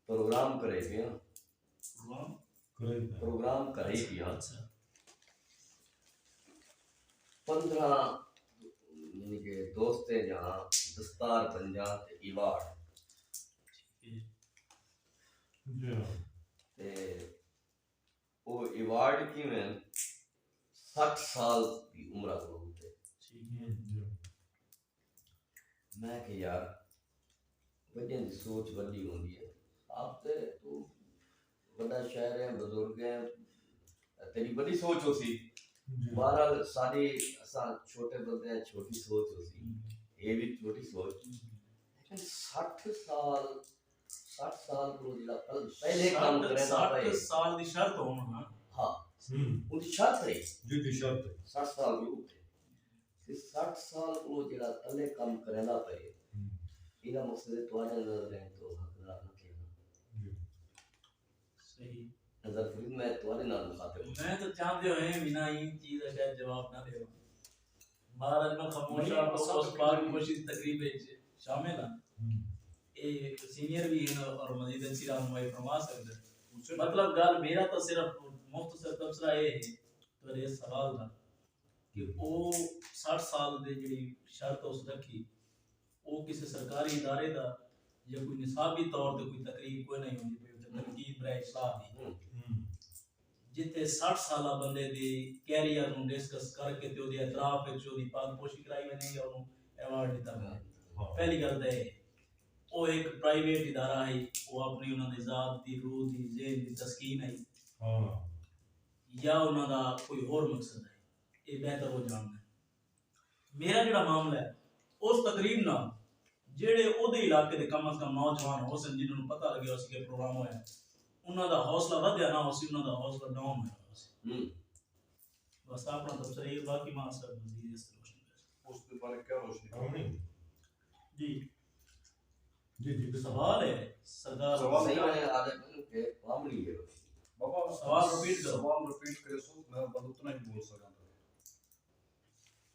प्रोग्राम करे पिया वाह प्रोग्राम करे पिया अच्छा 15 यानी कि दोस्त है जहाँ दस्तार पंजाब ते इवाड़ ते वो इवाड़ की में 60 साल की उम्र को होते ठीक है मैं कि यार वड्डियां दी सोच वड्डी होंदी है। आप ते तू बड़ा शायर है बुजुर्ग है तेरी बड़ी सोच हो सी बहरहाल सारी असा छोटे बंदे हैं छोटी सोच हो सी ये भी छोटी सोच लेकिन 60 साल को जिला पहले काम करे ना 60 साल दी शर्त हो ना हाँ उनकी शर्त है जी दी शर्त 60 साल की उम्र है 60 साल को जिला तले काम करेना पे इना मकसद तुम्हारे नजर है तो हकदार न कहना सही नजर फिर मैं तुम्हारे नाम मुखातिब मैं तो चाहते हो बिना ये चीज का जवाब ना दे महाराज में खामोश और उस बार की कोशिश तकरीब में शामिल है एक सीनियर भी है और मजीद अच्छी रहनुमाई फरमा सकते हैं। मतलब गाल मेरा तो सिर्फ मुख्तसर तबसरा ये है तो ये सवाल था कि वो 60 साल दे जी शर्त उस रखी वो किसी सरकारी इदारे दा या कोई निसाबी तौर पे कोई तकरीब कोई नहीं होती पे तनकीद बराए इस्लाह दी जिथे 60 साल बंदे दी कैरियर नु डिस्कस करके ते ओदी इतराफ विच ओदी पागपोशी कराई वने या ओनु अवार्ड दिता गया। पहली गल ते वो एक प्राइवेट इदारा है वो अपनी उन्हां दी जात दी रूह दी ज़हन दी तस्कीन है हाँ या उन्हां दा कोई और मकसद है ये बेहतर हो जानदा है। मेरा जेड़ा मामला है उस तकरीब ना जेड़े ओदे इलाके दे कम अज कम नौजवान हो सन जिन्हां नु पता लगे उस के प्रोग्राम होया उन्हां दा हौसला वधया ना उसी उन्हां दा हौसला डाउन होया उसी बस अपना तबसरा ये बाकी मां सब मजीद इस रोशनी उसके बारे क्या रोशनी हाँ जी जी सवाल है सरदार सवाल सही है आदत के पामड़ी है बाबा सवाल रिपीट करो। सवाल रिपीट करे सो मैं बंद उतना ही बोल सका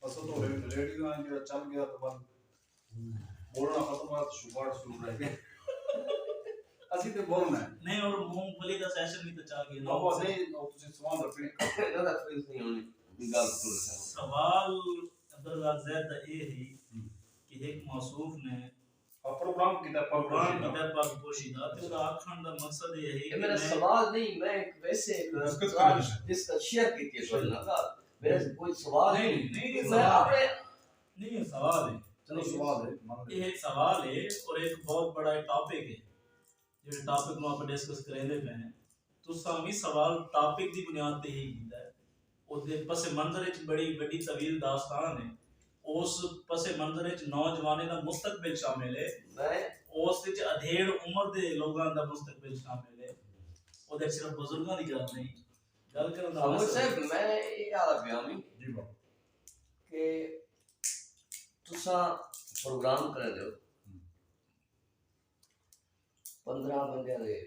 असल तो रेडियो में जो चल गया तो बंद बोलना खत्म हुआ तो शुरुआत शुरू रह गई असि ते बोलना है नहीं और मूंगफली का सेशन भी तो चल गया ना बाबा नहीं तुझे सवाल रिपीट कर ना फिर सही होनी गाल सुन सवाल अब्दुल ज़ैद ये है कि एक मौसूफ ने प्रोग्राम की तरफ प्रोग्राम की तरफ की पोशीदा तो उसका आखण का मकसद ये है ये कि मेरा मैं सवाल नहीं मैं एक वैसे डिस्कस करना है। जिसका शेयर की थी तो लगा मेरा कोई सवाल नहीं, नहीं नहीं, मैं सवाल अपने नहीं सवाल है चलो सवाल है मान ये एक सवाल है और एक बहुत बड़ा टॉपिक है जो टॉपिक को आप डिस्कस करेंगे पे तो सामी सवाल टॉपिक की बुनियाद पे ही कीता है ओदे पस मंजर विच बड़ी बड़ी तवील दास्तान है उस पस मंजर विच नौजवाने दा मुस्तकबिल शामिल है मैं उस विच अधेड़ उम्र दे लोगां दा मुस्तकबिल शामिल है ओदे सिर्फ बुजुर्गां दी गल नहीं गल करन दा मुझसे मैं ये याद गया मैं जी बाबा कि तुसा प्रोग्राम कर दो 15 बंदे दे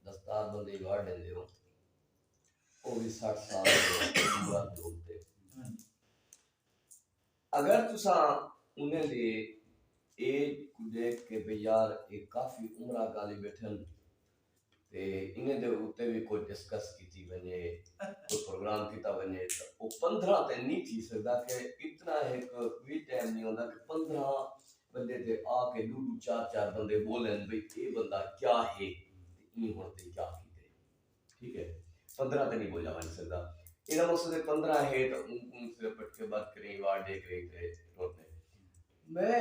दस्तार बंदे वाड़ देंदे हो वो भी 60 साल दे उम्र दे होते अगर तुसा उन्हें दे एज को देख के भी यार ये काफी उम्र गाली बैठन ते इन्हें दे उत्ते भी कोई डिस्कस की बने कोई प्रोग्राम किया बने तो वो 15 ते नहीं थी सकता कि इतना एक भी टाइम नहीं होता कि 15 बंदे ते आके दो चार चार बंदे बोलें भाई ये बंदा क्या है ये होते क्या कीते ठीक है 15 ते नहीं बोला बन सकता इना मकसद 15 है तो उनसे पट के बात करें वार्ड देख रहे थे रोते मैं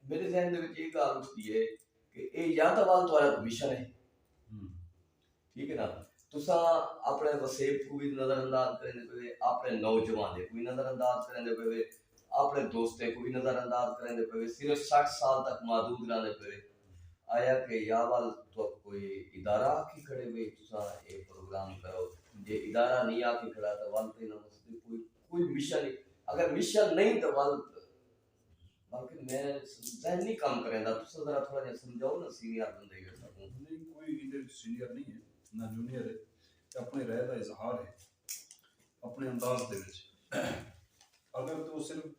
मेरे ज़हन में एक बात उठती है कि ये या तो वाल तुम्हारा मिशन है ठीक है ना तुसा अपने वसेब को भी नजरअंदाज करने पे अपने नौजवान को भी नजरअंदाज करने पे अपने दोस्ते को भी नजरअंदाज करने पे सिर्फ 60 साल तक मौजूद रहने पे आया कि यावल तो कोई इदारा की खड़े हुए तुसा ये प्रोग्राम करो ये इदारा नहीं आके खड़ा तो वाल पे ना कोई कोई मिशन अगर मिशन नहीं तो वाल बाकी मैं जहन नहीं काम करेंदा तुसा जरा थोड़ा जिहा समझाओ ना सीनियर बंदे के साथ नहीं कोई इधर सीनियर नहीं है ना जूनियर है ते अपने राय का इजहार है अपने अंदाज दे विच अगर तो सिर्फ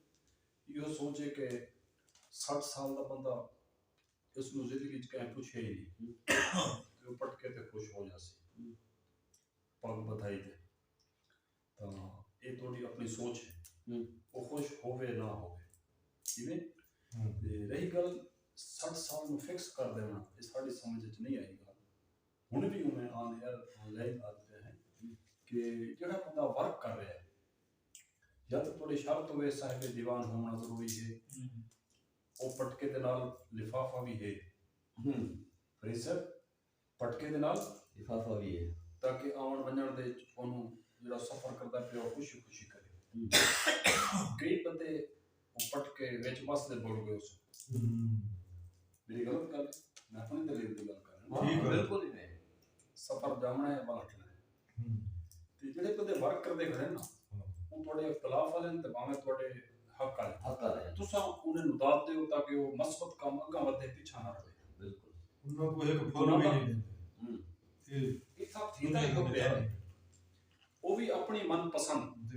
यो सोचे कि 60 साल का बंदा इसको जिंदगी कहीं पूछे ही नहीं तो पटके ते खुश हो जासी पग बधाई दे तो ये थोड़ी अपनी सोच है वो खुश होवे ना होवे इवें रही गल 60 साल में फिक्स कर देना ये साड़ी समझ च नहीं आई गल हुण भी मैं आन यार ऑनलाइन आते हैं कि जेड़ा बंदा वर्क कर रहा है या तो थोड़ी शर्त होवे साहिब दीवान होना जरूरी है वो पटके दे नाल लिफाफा भी है फ्रीजर पटके दे नाल लिफाफा भी है ताकि आवन वंजन दे ओनू जेड़ा सफर करदा पे वो खुशी खुशी करे कई बंदे वो पटके विच बस दे बोल गए उस मेरी गलत गल मैं अपनी दलील दी गल कर रहा ठीक बिल्कुल ही नहीं सफर जामना है बाटना है ते जेड़े बंदे वर्क करदे खड़े ना वो थोड़े इख्तलाफ वाले ते भाਵੇਂ थोड़े हक वाले तुसा उन्हें दाद दो ताकि वो मस्बत काम अगा वधे पीछा ना रहे बिल्कुल उन्हों को एक फल भी नहीं देते ये सब थींदा ही हो गया वो भी अपनी मन पसंद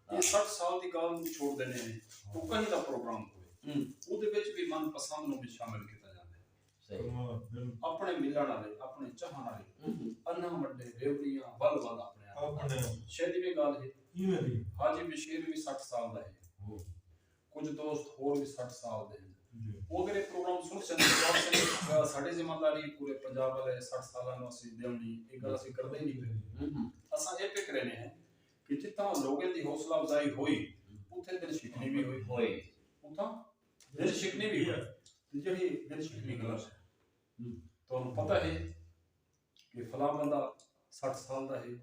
ये 60 साल की गाल ਨੂੰ छोड़ देने ने वो कहीं दा प्रोग्राम होवे ਉਹਦੇ ਵਿੱਚ ਵੀ ਮਨ ਪਸੰਦ ਨੂੰ ਵੀ ਸ਼ਾਮਿਲ ਕੀਤਾ ਜਾਂਦਾ ਹੈ सही ਆਪਣੇ ਮਿਲਣ ਵਾਲੇ ਆਪਣੇ ਚਾਹਣ ਵਾਲੇ ਅੰਨਾ ਵੱਡੇ ਰੇਵੜੀਆਂ ਵੱਲ ਵੱਲ ਆਪਣੇ ਸ਼ਾਇਦ ਵੀ ਗੱਲ ਹੈ ਇਵੇਂ ਦੀ ਹਾਜੀ ਬਸ਼ੀਰ ਵੀ 60 ਸਾਲ ਦਾ ਹੈ ਕੁਝ ਦੋਸਤ ਹੋਰ ਵੀ 60 ਸਾਲ ਦੇ ਹਨ ਉਹ ਅਗਰ ਇਹ ਪ੍ਰੋਗਰਾਮ ਸੁਣ ਸਕਦੇ ਸਾਡੀ ਜ਼ਿੰਮੇਵਾਰੀ ਪੂਰੇ ਪੰਜਾਬ ਵਾਲੇ 60 ਸਾਲਾਂ ਨੂੰ ਅਸੀਂ ਦੇਣੀ ਇਹ ਗੱਲ ਅਸੀਂ ਕਰਦੇ ਹੀ ਨਹੀਂ ਪਏ ਅਸਾਂ ਇਹ ਫਿਕਰ ਰਹੇ ਨੇ ਕਿ ਜਿੱਥਾਂ ਲੋਕਾਂ ਦੀ ਹੌਸਲਾ ਅਫਜ਼ਾਈ ਹੋਈ ਉੱਥੇ ਦਿਲ ਸ਼ਿਕਨੀ ਵੀ ਹੋਈ ਉਤਾਂ ਦਿਲ ਸ਼ਿਕਨੀ ਵੀ ਹੋਈ ਤੇ ਜਿਹੜੀ ਦਿਲ ਸ਼ਿਕਨੀ ਗੱਲ ਹੈ ਤੁਹਾਨੂੰ ਪਤਾ ਹੈ ਕਿ ਫਲਾਂ ਬੰਦਾ 60 ਸਾਲ ਦਾ ਹੈ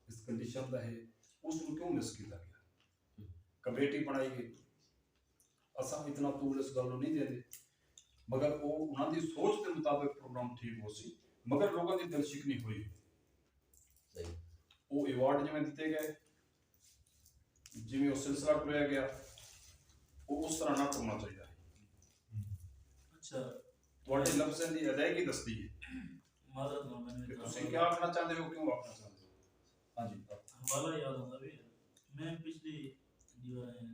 ਇਸ ਕੰਡੀਸ਼ਨ ਦਾ ਹੈ ਉਸ ਨੂੰ ਕਿਉਂ ਮਿਸ ਕੀਤਾ ਗਿਆ ਕਮੇਟੀ ਬਣਾਈ ਗਈ ਅਸਾਂ ਇਤਨਾ ਤੂਲ ਇਸ ਗੱਲ ਨੂੰ ਨਹੀਂ ਦਿੰਦੇ ਮਗਰ ਉਹ ਉਹਨਾਂ ਦੀ ਸੋਚ ਦੇ ਮੁਤਾਬਕ ਪ੍ਰੋਗਰਾਮ ਠੀਕ ਹੋ ਸੀ ਮਗਰ ਲੋਕਾਂ ਦੀ ਦਿਲ ਸ਼ਿਕਨੀ ਹੋਈ सही ਉਹ ਅਵਾਰਡ ਜਿਵੇਂ ਦਿੱਤੇ ਗਏ ਜਿਵੇਂ ਉਹ ਸਿਲਸਿਲਾ ਟੁਰਿਆ ਗਿਆ ਉਹ ਉਸ ਤਰ੍ਹਾਂ ਨਾ ਹੋਣਾ ਚਾਹੀਦਾ अच्छा ਤੁਹਾਡੇ ਲਫ਼ਜ਼ਾਂ ਦੀ ਅਦਾਇਗੀ ਦੱਸਦੀ ਹੈ मादरत ना मैंने ਕਿ ਤੁਸੀਂ ਕੀ ਆਖਣਾ ਚਾਹੁੰਦੇ ਹੋ ਕਿਉਂ ਆਖਣਾ ਚਾਹੁੰਦੇ ਹੋ ਹਾਂਜੀ हवाला याद आता भी मैं पिछली जो है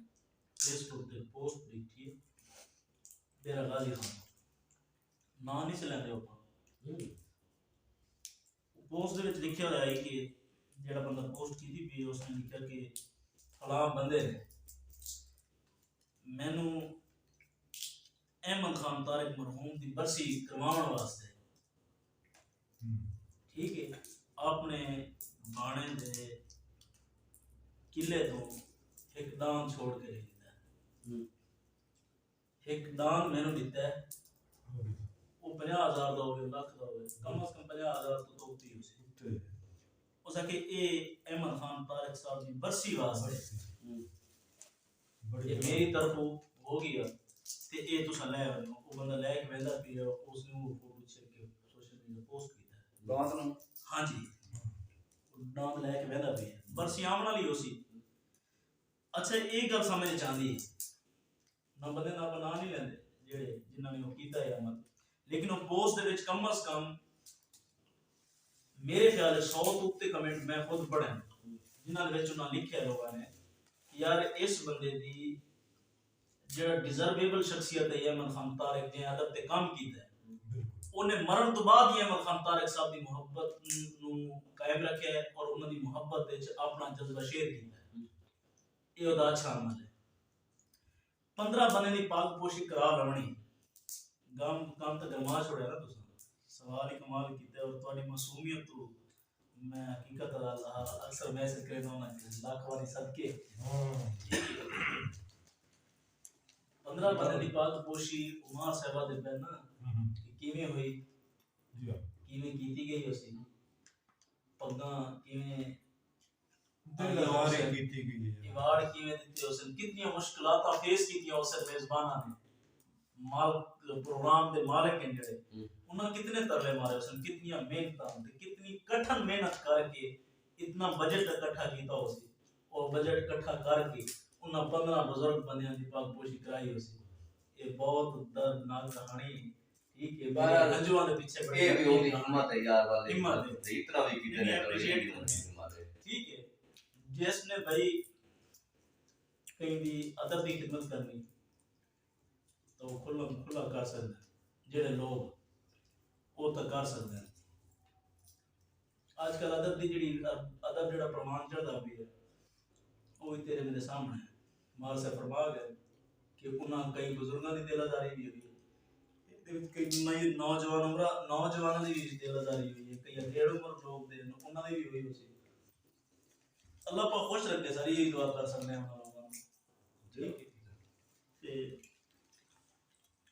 फेसबुक पे पोस्ट देखी तेरा गाजी खान ना नहीं से लेंदे ਆਪਾਂ पोस्ट ਦੇ ਵਿੱਚ ਲਿਖਿਆ ਹੋਇਆ ਹੈ ਕਿ ਜਿਹੜਾ ਬੰਦਾ ਪੋਸਟ ਕੀਤੀ ਵੀ ਉਸਨੇ ਲਿਖਿਆ ਕਿ ਫਲਾਂ ਬੰਦੇ ਨੇ ਮੈਨੂੰ ਅਹਿਮਦ ਖਾਨ ਤਾਰਿਕ ਮਰਹੂਮ ਦੀ ਬਰਸੀ ਕਰਵਾਉਣ ਵਾਸਤੇ ਠੀਕ ਹੈ ਆਪਣੇ ਬਾਣੇ ਦੇ ਕਿਲੇ ਤੋਂ ਇੱਕ ਦਾਨ ਛੋੜ ਕੇ ਦਿੱਤਾ ਇੱਕ ਦਾਨ ਮੈਨੂੰ ਦਿੱਤਾ ਉਹ 50,000 ਦਾ ਹੋਵੇ ਲੱਖ ਦਾ ਹੋਵੇ ਕਮ ਸੇ ਕਮ 50,000 ਤੋਂ ਉੱਤੇ ਹੋਵੇ ਉਸ ਕਿ ਇਹ ਅਹਿਮਦ ਖਾਨ ਤਾਰਿਕ ਸਾਹਿਬ ਦੀ ਬਰਸੀ ਵਾਸਤੇ ਇਹ ਮੇਰੀ ਤਰਫੋਂ ਹੋ ਗਿਆ ਤੇ ਇਹ ਤੁਸੀਂ ਲੈ ਆਓ ਉਹ ਬੰਦਾ ਲੈ ਕੇ ਵੈਂਦਾ ਪੀ ਉਸ ਨੂੰ ਫੋਟੋ ਛੇਕ ਕੇ ਸੋਸ਼ਲ ਮੀਡੀਆ ਪੋਸਟ ਕੀਤਾ ਦਾਦ ਨੂੰ ਹਾਂਜੀ ਨਾਮ ਲੈ ਕੇ ਵਹਿੰਦਾ ਪਿਆ ਬਰਸੀ ਆਉਣ ਵਾਲੀ ਹੋ ਸੀ ਅੱਛਾ ਇਹ ਗੱਲ ਸਮਝ ਚਾਹੁੰਦੀ ਉਹਨਾਂ ਬੰਦੇ ਨਾਲ ਬਣਾ ਨਹੀਂ ਲੈਂਦੇ ਜਿਹੜੇ ਜਿਨ੍ਹਾਂ ਨੇ ਉਹ ਕੀਤਾ ਹੈ ਅਮਲ, ਲੇਕਿਨ ਉਹ ਪੋਸਟ ਦੇ ਵਿੱਚ ਕਮ ਅਜ਼ ਕਮ ਮੇਰੇ ਖਿਆਲ 100 ਤੋਂ ਉੱਤੇ ਕਮੈਂਟ ਮੈਂ ਖੁਦ ਪੜ੍ਹੇ ਜਿਨ੍ਹਾਂ ਦੇ ਵਿੱਚ ਉਹਨਾਂ ਲਿਖਿਆ ਲੋਕਾਂ ਨੇ ਕਿ ਯਾਰ ਇਸ ਬੰਦੇ ਦੀ ਜਿਹੜਾ ਡਿਜ਼ਰਵੇਬਲ ਸ਼ਖਸੀਅਤ ਹੈ ਅਹਿਮਦ ਖਾਨ ਤਾਰਿਕ ਨੇ ਅਦਬ ਤੇ ਕੰਮ ਕੀਤਾ ਹੈ, ਉਹਨੇ ਮਰਨ ਤੋਂ ਬਾਅਦ ਹੀ ਅਹਿਮਦ ਖਾਨ ਤਾਰਿਕ ਸਾਹਿਬ ਦੀ ਮੁਹੱਬਤ ਨੂੰ ਕਾਇਮ ਰੱਖਿਆ ਹੈ ਔਰ ਉਹਨਾਂ ਦੀ ਮੁਹੱਬਤ ਵਿੱਚ ਆਪਣਾ ਜਜ਼ਬਾ ਸ਼ੇਅਰ ਕੀਤਾ ਹੈ। ਇਹ ਉਹਦਾ ਅੱਛਾ ਅਮਲ ਹੈ। 15 ਬੰਦੇ ਦੀ ਪਾਕ ਪੋਸ਼ੀ ਕਰਾ ਲਵਣੀ ਕੰਮ ਤਾਂ ਗਰਮਾ ਛੋੜਿਆ ਨਾ ਤੁਸੀਂ, सवाल ही कमाल कीते और तुम्हारी मासूमियत तो मैं हकीकत अल्लाह अक्सर मैसेज करता हूं ना लाख वाली सदके 15 बंदे दी पाक पोशी उमर साहबा दे पे ना किवें हुई जी किवें कीती गई उसी पग्गा किवें दिल लगारे कीती गई है, इवाड़ किवें दित्ते उसन, कितनी मुश्किलात फेस कीती उस मेजबाना ने माल प्रोग्राम दे मालिक हैं जेड़े उन्होंने कितने तरले मारे उसन, कितनी मेहनत कितनी कठिन मेहनत करके इतना बजट इकट्ठा किया उसी और बजट इकट्ठा करके उन्होंने 15 बुजुर्ग बंदियां दी पाक पोशी कराई उसी। ये बहुत दर्दनाक कहानी ठीक है, मेरे हंजुआं दे पीछे ये भी होगी हिम्मत है यार वाले, हिम्मत है इतना भी कितने नहीं, कर appreciate रहे करते हैं। हिम्मत है। ठीक है। जिसने भाई कहीं भी अदब की खिदमत करनी तो खुला कर सकते हैं, जेड़े लोग वो तो कर सकते हैं। आजकल अदब की जी अदब जड़ा प्रमाण चढ़ता भी है वो भी तेरे मेरे सामने है। माल से फरमा गए कि उन्हें कई बुजुर्गों की दिलादारी भी हुई, कई नई नौजवानों की भी दिलादारी हुई है, कई अधेड़ उम्र लोग दे उन्होंने भी हुई उसी। अल्लाह पाक खुश रखे, सारी यही दुआ कर सकते हैं ठीक है।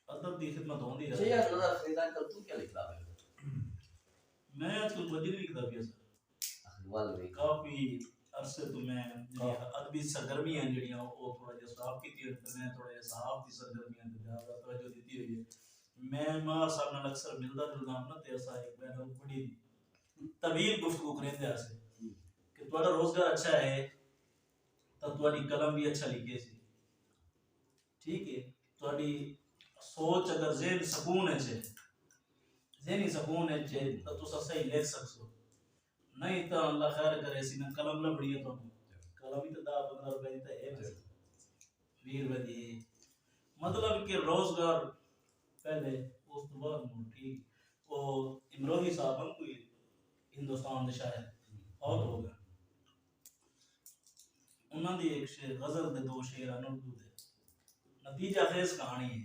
अदब की खिदमत होती अच्छा यार नजर फरीदा कल तू क्या लिख रहा है? मैं आजकल मजीद लिखता पिया सर अखबार में काफी अरसे तो मैं अदबी सरगर्मियां जड़ियां वो थोड़ा जिहा स्टॉप कीती है, मैं थोड़ा जिहा सहाफ दी सरगर्मियां ते ज्यादा तवज्जो दी हुई है। मैं मार साहब नाल अक्सर मिलदा जुलदा ना ते असा एक बैन बड़ी तवील गुफ्तगू करेंदे आसे कि तुम्हारा रोजगार अच्छा है तो तुम्हारी कलम भी अच्छा लिखे सी ठीक है, तुम्हारी सोच अगर ज़हन सुकून है ज़हनी सुकून है तो तुम सही लिख सकते, नहीं तो अल्लाह खैर करे सी ना कलम लबड़ी है तो कलम ही तो 10-15 रुपए तो है 20 रुपए दी मतलब कि रोजगार पहले उस तो बाद ठीक वो इमरोही साहब हम कोई हिंदुस्तान दे शायर और हो गया उन्हां दी एक शेर गजल दे 2 शेर उर्दू दे नतीजा खेज कहानी है।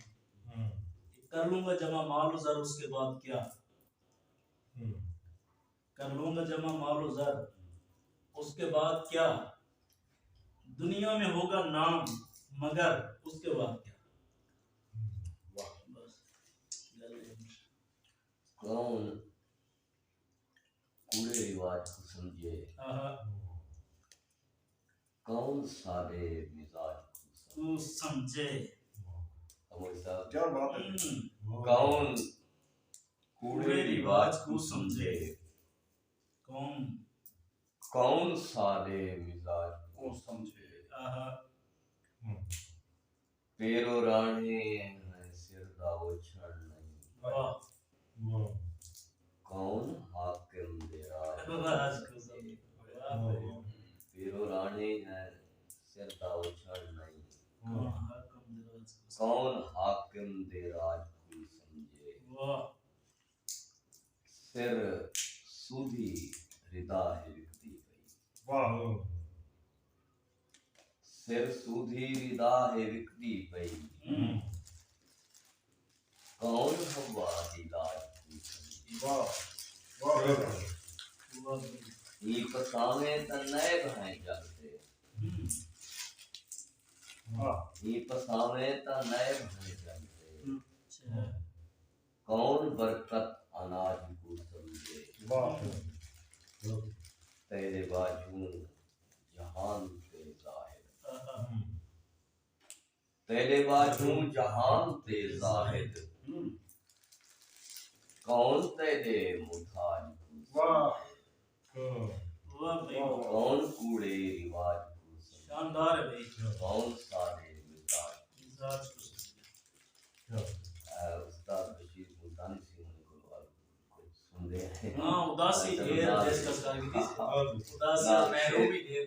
कर लूंगा जमा माल ज़र उसके बाद क्या, कर लूंगा जमा माल ज़र उसके बाद क्या, दुनिया में होगा नाम मगर उसके बाद क्या। बस कौन कूड़े रिवाज को समझे, कौन सारे मिजाज तू समझे, क्या बात है, कौन कूड़े रिवाज को समझे, कौन सारे मिजाज को समझे, पेरो राणे सिर दा ओछड़ नहीं, कौन हाकिम दे राज, पेरो राणे है सिर दा ओछड़ नहीं, कौन हाकिम दे राज को समझे, सिर सूधी रिदा है विकती पई, सिर सूधी रिदा है विकती पई, कौन हवा दी लाज को समझे, ये पसावे त नैब हैं जलते, ये पसावे त नैब हैं जलते, कौन बरकत अनाज को समझे, तेरे बाजू जहान ते जाहिद, तेरे बाजू जहान ते जाहिद, कौन तेरे मुताज को समझे, कौन कूड़े रिवाज को समझे, शानदार है भाई, कौन सारे मिजाज मिजाज को बंदे हैं। हाँ उदासी ढेर जिसका सागिदी उदासी महरूमी ढेर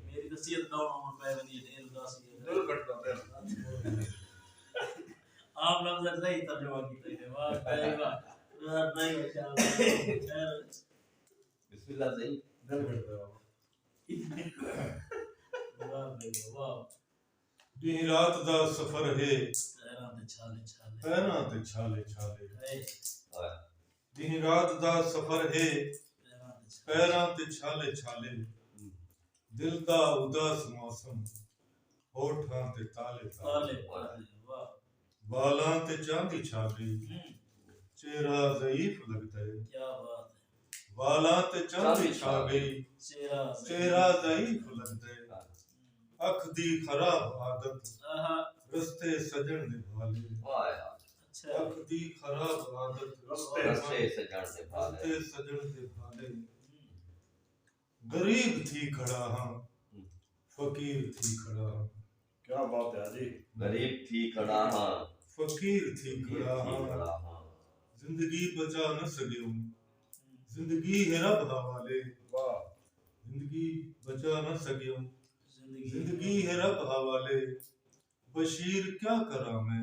मेरी नसीहत गाँव में पे बनी ढेर उदासी दिल कटता है। आप लफ्ज़ सही तर्जुमा कीते हैं वाह भाई वाह नहीं बचा बिस्मिल्लाह सही दिल कटता है। वाह भाई वाह दिन रात दा सफर है पैरां ते छाले छाले पैरां ते छाले छाले हाय दिन रात दा सफर है पैरां पैरां ते ते छाले छाले दिल दा उदास मौसम होठां ते ताले छाले ताले छाले वाह बालां ते चांदी छाले चेहरा ज़ईफ लगता है क्या बात है बालां ते चांदी छाले चेहरा ज़ईफ लगता है अख दी खराब आदत आहा रस्ते सजन दे भाले वाह यार अच्छा अख दी खराब आदत रस्ते सजन से भाले रस्ते सजन दे भाले गरीब थी खड़ा हाँ फकीर थी खड़ा हाँ क्या बात है जी। गरीब थी खड़ा हाँ फकीर थी खड़ा हाँ खड़ा हाँ जिंदगी बचा न सकियो जिंदगी है रब हवाले वाह जिंदगी बचा न सकियो जिंदगी जिंदगी है रब हवाले बशीर क्या करा मैं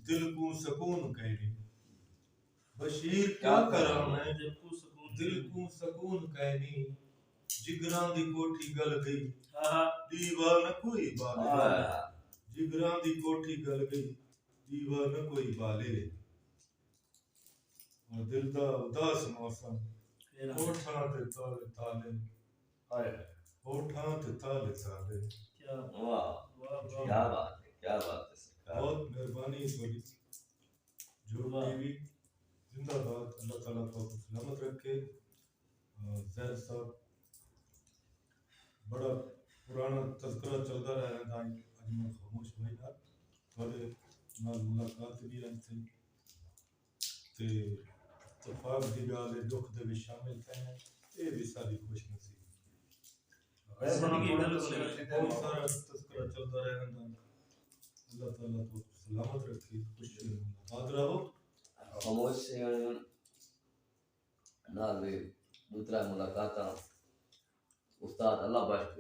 दिल को सुकून कहनी बशीर क्या करा मैं दिल को सुकून दिल को सुकून कहनी जिगरां दी कोठी गल गई आहा दीवार न कोई बाले वाह जिगरां दी कोठी गल गई दीवार न कोई बाले और दिल दा उदास मौसम पैरां होठां ते ताले ताले हाय होठां ते ताले ताले क्या वाह वाह क्या बात है सरकार बहुत मेहरबानी थोड़ी जो वाह। टीवी जिंदाबाद अल्लाह ताला को सलामत रखे जैद साहब बड़ा पुराना तज़किरा चलता रहा है आज मैं खामोश भाई ना थोड़े नाल मुलाकात भी आई थी ते इत्तेफाक दी गल है दुख दे विच शामिल थे ये भी सारी खुशनसीबी जिंदगी बहुत सारा तज़किरा चलता रहा है अल्लाह ताला को सलामत रखे खुश आबाद रहो खामोश से नाल भी दूसरा मुलाकात उस्ताद अल्लाह बख्श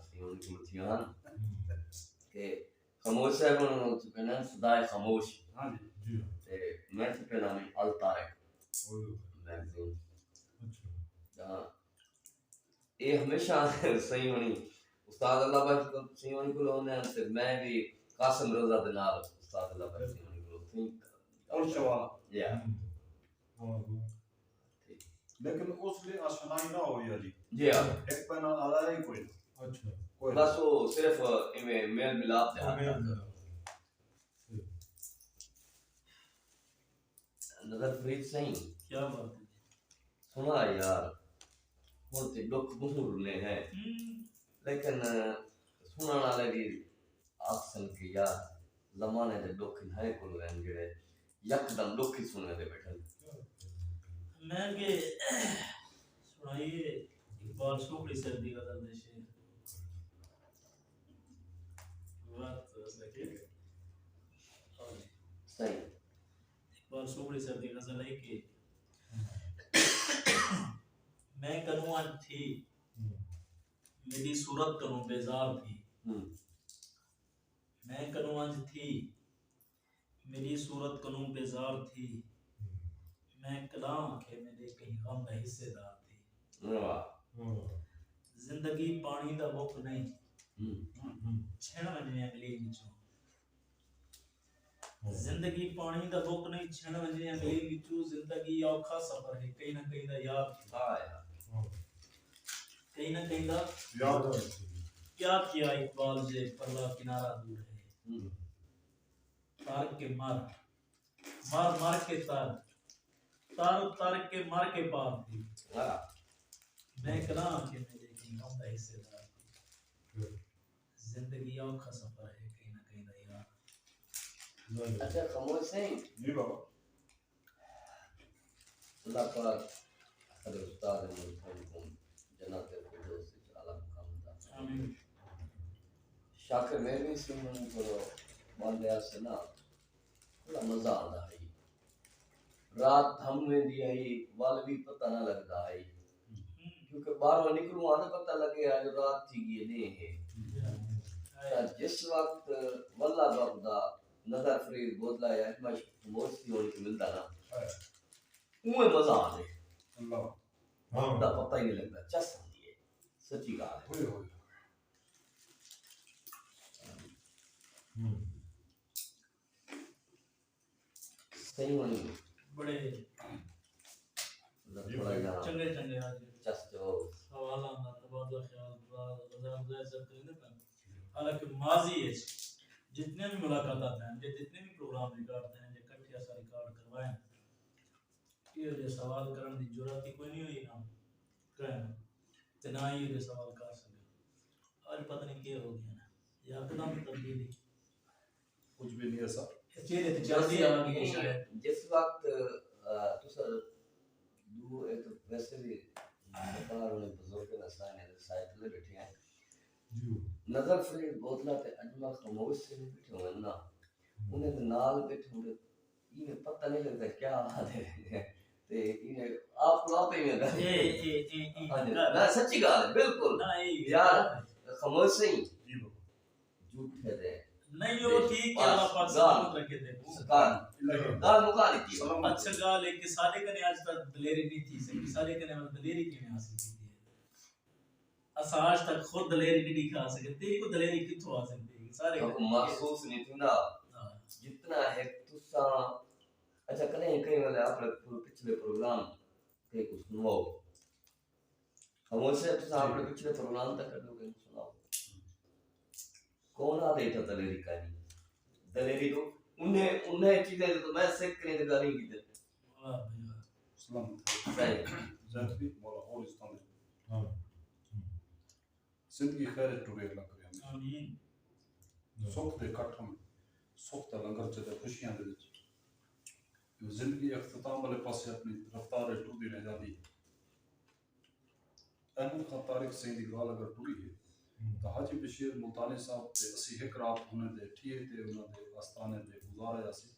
सियोन की मुथियान के खामोश है बन चुके सदाए खामोश हाँ जी जी ते मैं पे नाम अल तारिक और मैगजीन अच्छा जहाँ ये हमेशा सही होनी उस्ताद अल्लाह बख्श को सही होनी को लोने ते मैं भी कासिम रज़ा दे नाल उस्ताद अल्लाह बख्श सही होनी को थी और शवाला या वाह लेकिन उसलिए आशनाई ना हो या जी जी हाँ एक पैना आला ही कोई ना अच्छा कोई बस वो सिर्फ इनमें मेल मिलाप थे नजर फरीद सही क्या बात है सुना यार होते दुख मुहर ने है लेकिन सुनने वाले भी आसन के यार जमाने दे दुख है कोल हैं जेड़े यकदम दुख ही सुनने दे बैठे मैं के सुनाइए इकबाल शोकड़ी सर्दी का दर्द शेर बात सके सही इकबाल शोकड़ी सर्दी गजल है कि मैं कनुआन थी मेरी सूरत करूं बेजार थी मैं कनुआन थी मेरी सूरत करूं बेजार थी मैं कलाम के मेरे कहीं गम का हिस्सेदार थी वाह जिंदगी पानी दा बुक नहीं छण वजने अगली विचों जिंदगी पानी दा बुक नहीं छण वजने अगली विचों जिंदगी औखा सफर है कहीं ना कहीं दा याद हाँ यार कहीं ना कहीं दा याद है क्या किया इकबाल जे परला किनारा दूर है तार के मार मार मार के तार तार तार के मार के पार थी वाह मैं कलाम के मेरे कहीं गम का हिस्सेदार थी जिंदगी औखा सफर है कहीं ना कहीं दा याद अच्छा खामोश सही जी बाबा अल्लाह पाक हर उस्ताद मुल्कों जन्नत फिरदौस आला मुकाम दा आमीन शाकिर मैं भी सुनने को बांधया से ना बड़ा मजा आता है रात हम वेंदी आई वल भी पता ना लगदा है क्योंकि बाहरों निकलूं आने पता लगे आज रात थी ये नहीं है जिस वक्त वल्ला बाबदा नजर फरीद बोतला या मश मोस्ती होने को मिलता ना उमे मजा आ गए अल्लाह हाँ दा पता ही नहीं लगता चस आती है सच्ची बात है होए सही होनी बड़े थोड़ा यहाँ चंगे चंगे आज चस जो सवाल आना तबादला ख्याल रजा सब करेंगे ना हालांकि माजी है जितने भी मुलाकात हैं जितने भी प्रोग्राम रिकॉर्ड हैं जो इकट्ठे ऐसा रिकॉर्ड करवाएं ये जो सवाल करने की जरूरत ही कोई नहीं हुई ना कहना ते ना ही ये सवाल कर सके आज पता नहीं क्या हो गया ना यकदम तब्दीली कुछ भी नहीं ऐसा चेहरे ते जल्दी आ गई है शायद जिस वक्त तुसा दू एक वैसे भी सरकार ने बुजुर्ग नसाने साइड ले बैठे हैं जी नजर फरीद बोतला ते अजमल खामोश से बैठे हुए ना उन्हें तो नाल बैठे हुए इन्हें पता नहीं लगता क्या हाल है ते इन्हें आपको आप ही में ना सच्ची गाल है बिल्कुल ना यार खामोश नहीं जी बाबा झूठे थे नहीं वो ठीक है अल्लाह पाक सलामत रखे थे सरकार गाल मुका दी थी सलाम अच्छा गाल है कि सारे कने आज तक दलेरी नहीं थी सकी सारे कने हम दलेरी किवें हासिल की है असा आज तक खुद दलेरी नहीं दिखा सके तेरी को दलेरी किथों आ सकती है सारे आपको महसूस नहीं थी ना जितना है तुसा अच्छा करें कई वाले आप पिछले प्रोग्राम के कुछ सुनाओ खामोश है तुसा आपने पिछले प्रोग्राम तक कर लोगे सुनाओ कौन आ देता दलेरी कहानी दलेरी तो उन्हें चीजें तो मैं सीखने की गाली की थी वाह भाई वाह सलाम सही ज़ाती मौला और इस्तान हाँ जिंदगी खैर टुरे लग रही है आमीन सुख दे कट में सुख दा लंगर च ते खुशियां दे विच जिंदगी अख्ताम वाले पासे अपनी रफ्तार टुरदी रह जाती अहमद खान तारिक सिंह दी गाल अगर टुरी है तो हाजी बशीर मुल्तानी साहब ते असी एक रात उन्हें दे ठिए ते उन्हां दे आस्थाने ते गुजारे असी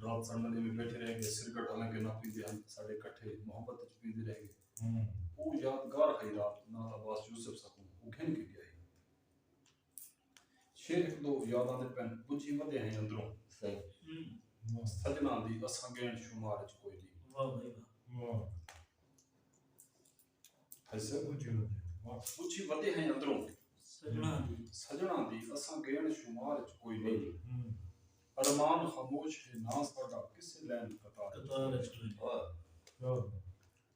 रात संडले में बैठे रह गए सिरगट हालांकि ना पींदे हम साडे इकट्ठे मोहब्बत च पींदे रह गए वो यादगार है रात ना अब्बास यूसुफ सकूं वो घिन के गया शेर एक दो यादां दे पेन बुझी वदे हैं अंदरों सही सजना दी असां गेण शुमार च कोई नहीं वाह भाई वाह वाह ऐसे कुछ वाह बुझी वदे हैं अंदरों सजना दी असां गेण शुमार च कोई नहीं हम्म अरमान खामोश है ना साडा किसे लैन कतार कतार चले वाह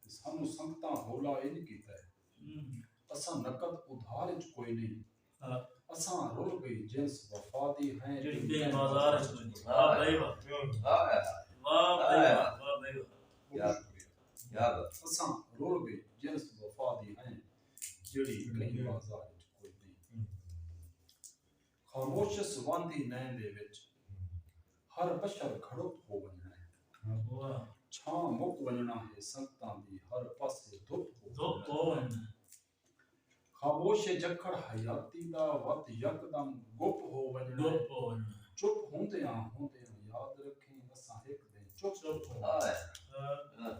सानू संगतां होला इन कीता है असां नकद उधार च कोई नहीं हां असां रुल गई जिन्स वफा दी हैं जेडी पे बाजार चले वाह भाई वाह हां वाह भाई वाह भाई वाह क्या यार असां रुल गई जिन्स वफा दी हैं जेडी कहीं बाजार च कोई नहीं खामोश सवांदी नैन दे विच हर बशर खड़ोत हो वञना है वाह छां मुक वञना है संगतां दी हर पासे धुप तो खामोश जखड़ हयाती दा वत यकदम गुप हो वञना है लोपो चुप होंदियां याद रखें असां एक दिन चुप हां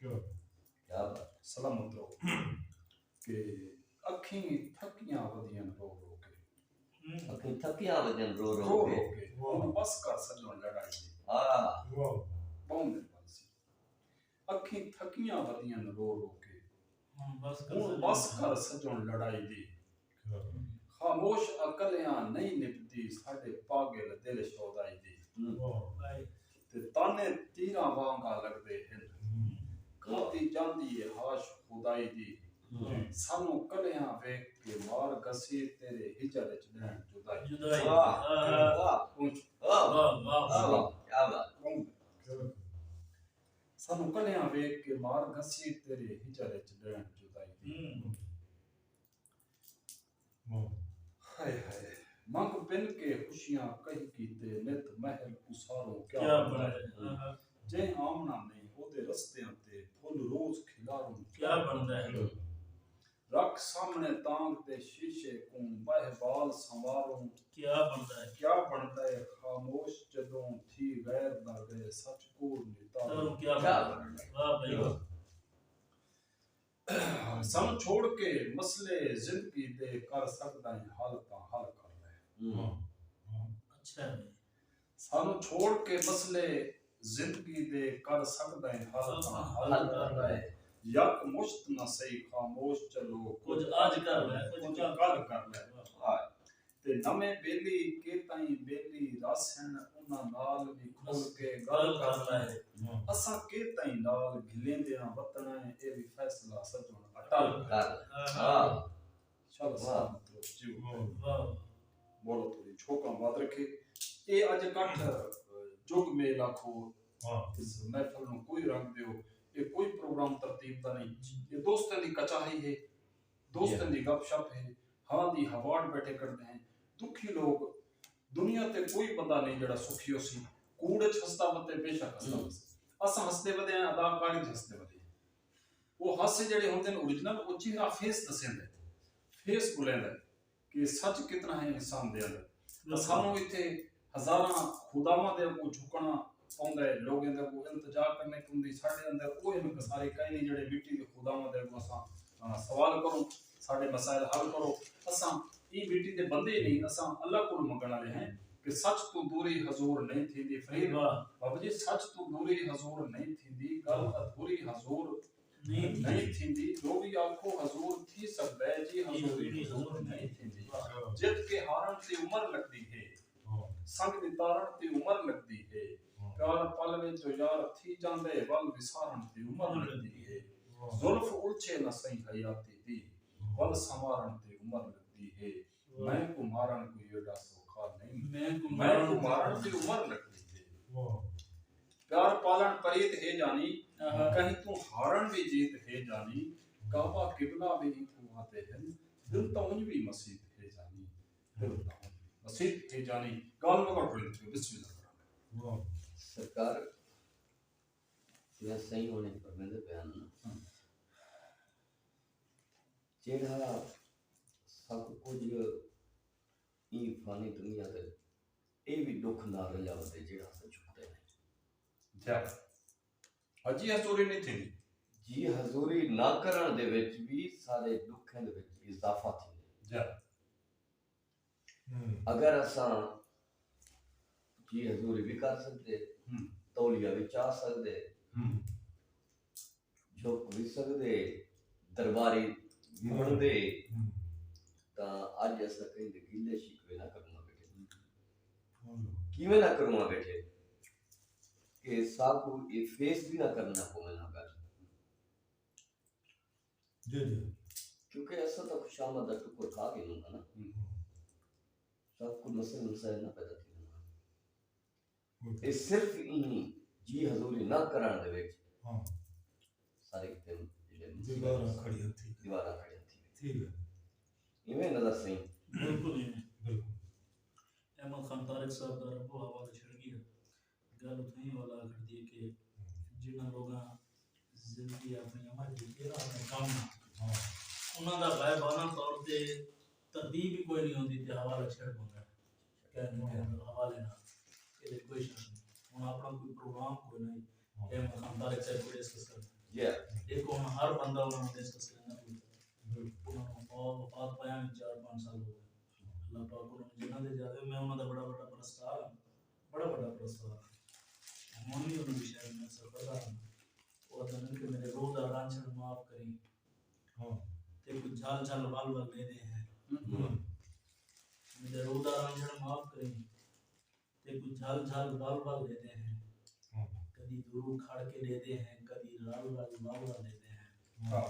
क्यों क्या बात सलामत रहो के अखीं थकियां वदियां रो रो के अखी थकिया वजन रो रो रो रो के के हुन बस कर सजो लड़ाई दी हां वाह बहुत बंसी अखीं थकियां वदियां रो रो के हुन बस कर सजो लड़ाई दी खामोश अकलियां नहीं निपदी साडे पागल दिल शौदाई दी वाह ते ताने तीरां वांगा लगदे हिंद खाती जांदी है हाश खुदाई दी सानू कलियां वेख के मार गसी तेरे हिजर च लैन जुदाई जुदाई वाह वाह वाह पूछ वाह वाह क्या बात सानू कलियां वेख के मार गसी तेरे हिजर च लैन जुदाई दी वाह हाय हाय मंग पिन के खुशियां कही कीते नित महल उसारो क्या क्या बड़ा जे आमना नहीं ओदे रस्तियां ते फुल रोज खिलारूं क्या बनदा है रख सामने तांग दे शीशे को बहबाल संवारूं क्या बनता है क्या बनता है खामोश जदों थी गैर दा गए सच को निता तो क्या क्या बनता है वाह भाई वाह सन छोड़ के मसले जिंदगी दे कर सकदा है हल ता हल कर ले अच्छा है सन छोड़ के मसले जिंदगी दे कर सकदा है हल ता हल कर ले यक मुश्त न सही खामोश चलो कुछ आज कर ले कुछ कुछ कल कर ले ते नवे बेली के ताई बेली रासन उना नाल भी खोल के गल कर ले असा के ताई नाल घिलेंदियां वतना है ए भी फैसला सजण अटल हाँ चल वाह। साथ जी वाह बोलो तो छोका बात रखे ए अज कठ जुग मेला खो इस महफिल नु कोई रंग दियो ये कोई प्रोग्राम तरतीब दा नहीं ये दोस्तां दी कचाही है दोस्तां दी गपशप है हां दी हवाड़ बैठे करते हैं दुखी लोग दुनिया ते कोई बंदा नहीं जड़ा सुखी होसी कूड़ च हसदा बते बेशक हसदा अस हसदे बदे अदाकारी च हसदे बदे वो हासे जड़े होंदे ने ओरिजिनल वो चेहरा फेस दसेंदे फेस बुलेंदा कि सच कितना है इंसान दे अंदर सानू इथे हजारां खुदावां दे को झुकना पौंदा है लोगों दे को इंतजार करने पुंदी साडे अंदर ओ इन सारे कई नहीं जड़े मिट्टी दे खुदावां दे को असा सवाल करो साडे मसाइल हल करो असा ई मिट्टी दे बंदे नहीं असा अल्लाह को मंगण वाले हैं कि सच तो दूरी हजूर नहीं थींदी फरीद बाबा जी सच तो दूरी हजूर नहीं थींदी गल अधूरी हजूर नहीं थींदी जो भी आखो हजूर थी सकदा है जी हजूर नहीं थींदी जिद के हारण ते उम्र लगदी है संग वितारण ते उम्र लगदी है प्यार पल में जो यार थी जांदे वल विसारण ते उम्र लगदी है जुल्फ उलझे न सही हयाती दी वल संवारण ते उम्र लगदी है मैं को मारण को एड़ा सौखा नहीं मैं को मारण ते उम्र लगदी है प्यार पालन परीत है जानी कहीं तू हारण भी जीत है जानी काबा किबला भी तू आते हैं दिल तो उन भी मस्जिद है जानी दिल तो मस्जिद है जानी गाल में कर बिस्मिल्लाह सरकार यह सही होने पर मेरे बयान जेड़ा सब कुछ ई फानी दुनिया दे ए भी दुख ना रहा वदे जेड़ा से झुकते हैं जा अजी हजूरी नहीं थी जी हजूरी ना करण दे विच भी सारे दुखां दे विच इजाफा थी जा अगर असा जी हजूरी भी कर सकते तौलिया भी चाह सकते झुक भी सकते दरबारी बनते ता अज असा कहीं दे गिले शिकवे ना करूंगा बैठे किवें ना करूंगा बैठे कि साकू ये फेस भी ना करना पवे ना कर जी जी क्योंकि ऐसा तो खुशामद दा टुकर खा के ना सब कुछ मसले मसाइल ना पैदा थी सिर्फ इन जी हजूरी ना करन दे विच हां सारे किते दीवार खड़ी थी ठीक है इवें नजर सही बिल्कुल नहीं बिल्कुल अहमद खान तारिक साहब दा रब्बो हवाले छड़ गया गल उतनी वाला कर दी कि जिन्हां लोगां जिंदगी अपनी अमल दी तेरा अपने काम उन्हां दा गायबाना तौर ते तरतीब भी कोई नहीं होंदी ते हवाला छड़ होंदा कहने के हवाले ना ये कोई शक नहीं हुन अपना कोई प्रोग्राम कोई नहीं अहमद खान तारिक साहब को डिस्कस करना या एक हुन हर बंदा उन्हां डिस्कस करना और वफात पाया 4-5 साल हो गए अल्लाह पाक उन्होंने जिन्ना दे जाते मैं उन्होंने बड़ा बड़ा प्रस्ताव हम भी उन्होंने शायद मैं सरपदा और धन के मेरे रोज आराम से माफ करी हां ते कुछ झाल झाल वाल वाल ले दे हैं मेरे रोज आराम से माफ करी ते कुछ झाल झाल वाल वाल ले दे हैं कभी दूर खड़ के ले दे हैं कभी लाल लाल वाल वाल ले दे हैं हां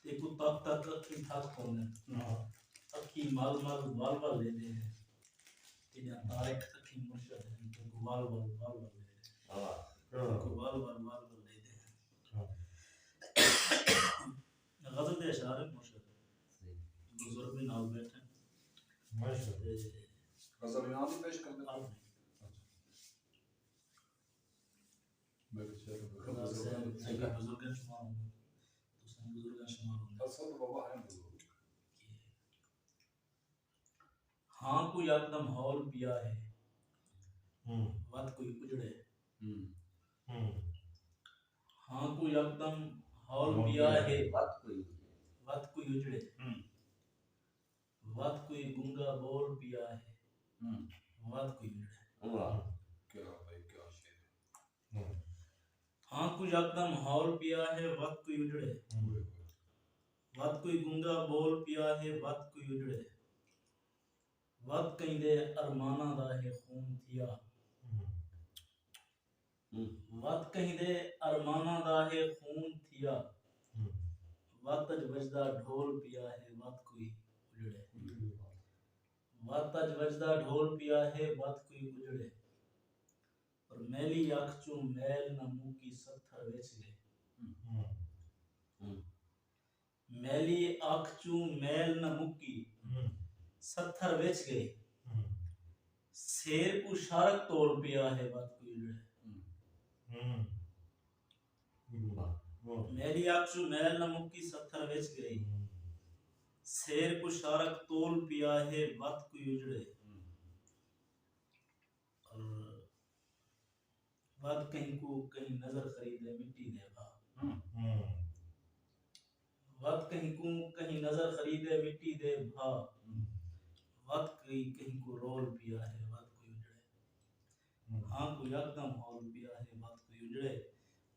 ते कुछ तक तक अखी ठाक होने अखी माल माल वाल वाल ले दे हैं कि या तारिक अखी मुर्शिद है तो वाल वाल वाल वाल ले दे हां को वाल वाल वाल वाल ले दे हैं गजल दे अशार मुर्शिद बुजुर्ग भी नाल बैठे माशाल्लाह गजल यहां भी पेश कर दे आप मैं कुछ खुदा से बुजुर्ग शुमार हूं तो तो बुजुर्ग शुमार होंगे असल बाबा है बुजुर्ग। हाँ को यकदम हौल पिया है वत कोई उजड़े हाँ को यकदम हौल पिया है बात कोई वत कोई उजड़े वत कोई गूंगा बोल पिया है वत कोई उजड़े वाह क्या भाई क्या शेर। हाँ को यकदम हौल पिया है वत कोई उजड़े वत कोई गूंगा बोल पिया है वत कोई उजड़े वत कहीं दे अरमाना दा है खून थिया वत कहीं दे अरमाना दा है खून थिया वत अज वजदा ढोल पिया है वत कोई उजड़े वत अज वजदा ढोल पिया है वत कोई उजड़े और मैली अख चू मैल न मुंह की सत्थर वेच गए मैली अख चू मैल न मुक्की सत्थर वेच गए शेर को शारक तोल पिया है वत कोई उजड़े मैली अख चू मैल न मुक्की सत्थर वेच गई शेर को शारक तोल पिया है वत कोई उजड़े और वत कहीं को कहीं नजर खरीदे मिट्टी दे भा वत कहीं को कहीं नजर खरीदे मिट्टी दे भा वत कहीं को रोल पिया है वत कोई उजड़े हाँ को यकदम हौल पिया है वत कोई उजड़े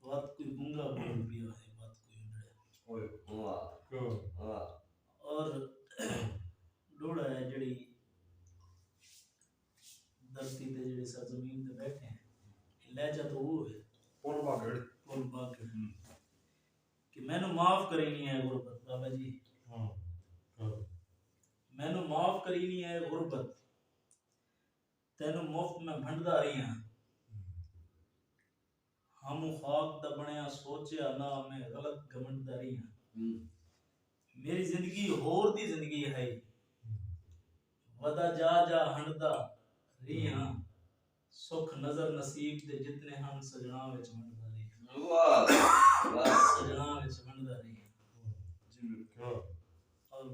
वत कोई गूंगा बोल पिया है वत कोई उजड़े ओए वाह वाह और डोड़ा है जड़ी धरती ते जड़ी सरजमीन ते बैठे हैं लहजा तो वो है पुल बागड़ पुल बाग कि मैनू माफ करीनी है गुरबत बाबा जी मैनू माफ करीनी है गुरबत तेनू मुफ्त में भंडदा रही हां हम खाक दा बनया सोचिया ना मैं गलत घमंडदा रही हां मेरी जिंदगी होर दी जिंदगी है वदा जा जा हंडदा रही हां सुख नजर नसीब दे जितने हम सजना विच वंडदा रही हां वाह वाह सजना विच वंडदा रही हां और